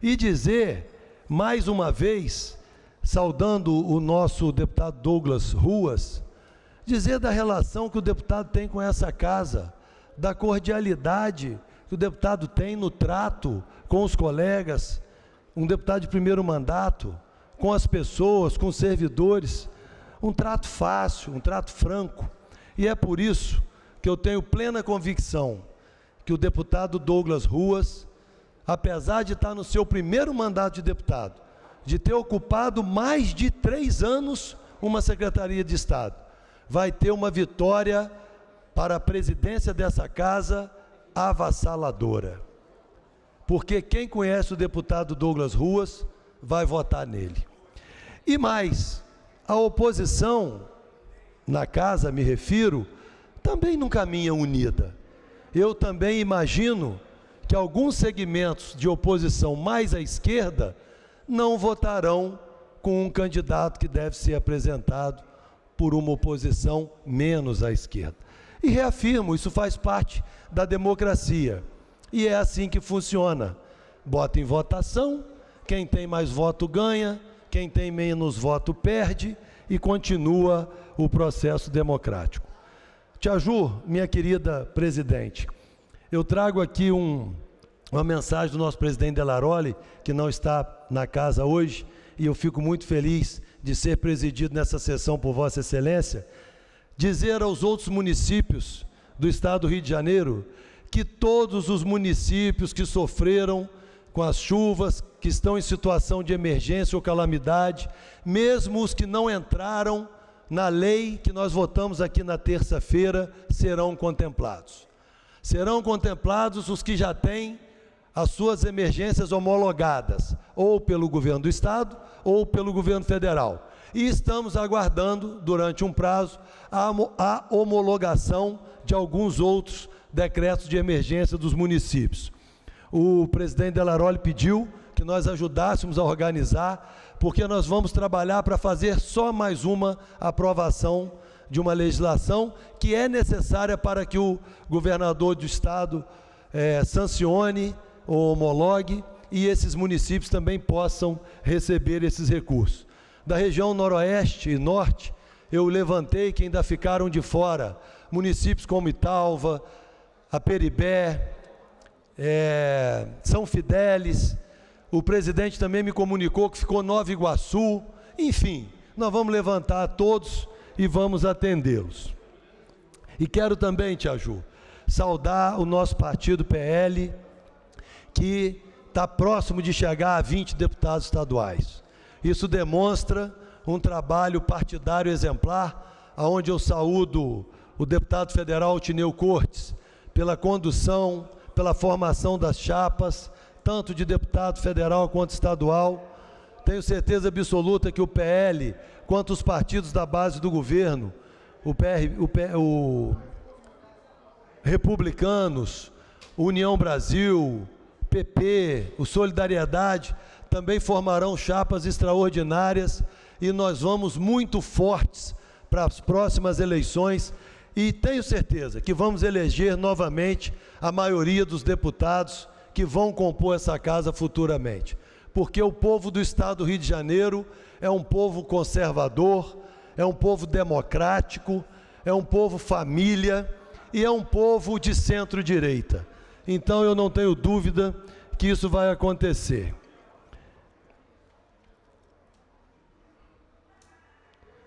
e dizer, mais uma vez, saudando o nosso deputado Douglas Ruas, dizer da relação que o deputado tem com essa casa, da cordialidade que o deputado tem no trato com os colegas, um deputado de primeiro mandato, com as pessoas, com os servidores, um trato fácil, um trato franco. E é por isso que eu tenho plena convicção que o deputado Douglas Ruas, apesar de estar no seu primeiro mandato de deputado, de ter ocupado mais de 3 anos uma Secretaria de Estado, vai ter uma vitória para a presidência dessa casa avassaladora. Porque quem conhece o deputado Douglas Ruas vai votar nele. E mais, a oposição na casa, me refiro, também não caminha unida. Eu também imagino que alguns segmentos de oposição mais à esquerda não votarão com um candidato que deve ser apresentado por uma oposição menos à esquerda. E reafirmo, isso faz parte da democracia. E é assim que funciona. Bota em votação, quem tem mais voto ganha, quem tem menos voto perde e continua o processo democrático. Tiaju, minha querida presidente, eu trago aqui uma mensagem do nosso presidente Delaroli, que não está na casa hoje, e eu fico muito feliz de ser presidido nessa sessão por Vossa Excelência, dizer aos outros municípios do Estado do Rio de Janeiro que todos os municípios que sofreram com as chuvas, que estão em situação de emergência ou calamidade, mesmo os que não entraram na lei que nós votamos aqui na terça-feira, serão contemplados. Serão contemplados os que já têm as suas emergências homologadas, ou pelo governo do Estado, ou pelo governo federal. E estamos aguardando, durante um prazo, a homologação de alguns outros decretos de emergência dos municípios. O presidente Delaroli pediu que nós ajudássemos a organizar, porque nós vamos trabalhar para fazer só mais uma aprovação de uma legislação que é necessária para que o governador do estado sancione ou homologue e esses municípios também possam receber esses recursos. Da região noroeste e norte, eu levantei que ainda ficaram de fora municípios como Italva, Aperibé, São Fidélis. O presidente também me comunicou que ficou Nova Iguaçu. Enfim, nós vamos levantar todos e vamos atendê-los. E quero também, Tia Ju, saudar o nosso partido PL, que está próximo de chegar a 20 deputados estaduais. Isso demonstra um trabalho partidário exemplar, onde eu saúdo o deputado federal Tineu Cortes pela condução, pela formação das chapas, tanto de deputado federal quanto estadual. Tenho certeza absoluta que o PL, quanto os partidos da base do governo, o Republicanos, União Brasil, PP, o Solidariedade, também formarão chapas extraordinárias e nós vamos muito fortes para as próximas eleições e tenho certeza que vamos eleger novamente a maioria dos deputados que vão compor essa casa futuramente. Porque o povo do estado do Rio de Janeiro é um povo conservador, é um povo democrático, é um povo família e é um povo de centro-direita. Então eu não tenho dúvida que isso vai acontecer.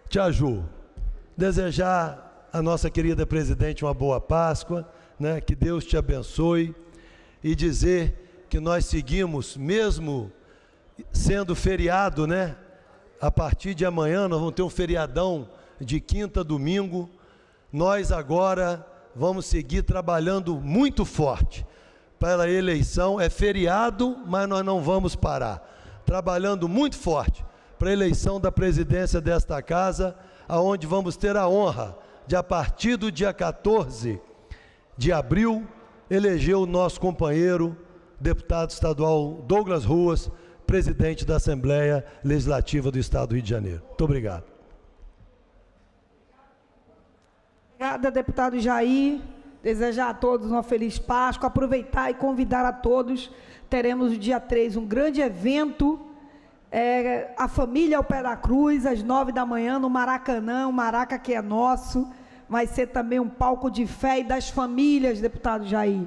Tia Ju, desejar à nossa querida presidente uma boa Páscoa, né? Que Deus te abençoe e dizer que nós seguimos, mesmo sendo feriado, né? A partir de amanhã nós vamos ter um feriadão de quinta a domingo, nós agora vamos seguir trabalhando muito forte para a eleição. É feriado, mas nós não vamos parar, trabalhando muito forte para a eleição da presidência desta casa, aonde vamos ter a honra de, a partir do dia 14 de abril, eleger o nosso companheiro, deputado estadual Douglas Ruas, presidente da Assembleia Legislativa do Estado do Rio de Janeiro. Muito obrigado. Obrigada, deputado Jair. Desejar a todos uma feliz Páscoa, aproveitar e convidar a todos. Teremos no dia 3 um grande evento, a família ao pé da cruz, às 9 da manhã, no Maracanã, o Maraca que é nosso. Vai ser também um palco de fé e das famílias, deputado Jair.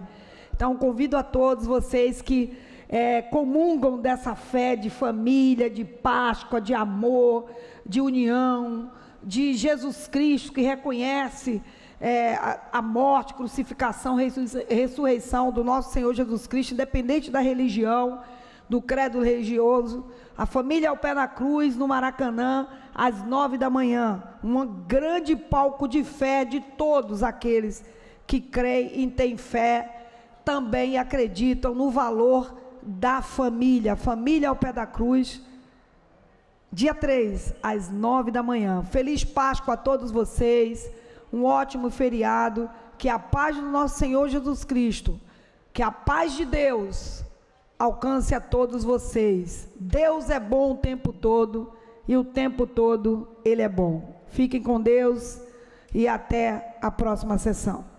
Então, convido a todos vocês que comungam dessa fé de família, de Páscoa, de amor, de união, de Jesus Cristo, que reconhece a morte, crucificação, ressurreição do nosso Senhor Jesus Cristo, independente da religião, do credo religioso. A família ao pé da cruz, no Maracanã, às 9 da manhã. Um grande palco de fé de todos aqueles que creem e têm fé, também acreditam no valor da família. Família ao pé da cruz, dia 3, às 9 da manhã. Feliz Páscoa a todos vocês, um ótimo feriado, que a paz do nosso Senhor Jesus Cristo, que a paz de Deus alcance a todos vocês. Deus é bom o tempo todo e o tempo todo Ele é bom. Fiquem com Deus e até a próxima sessão.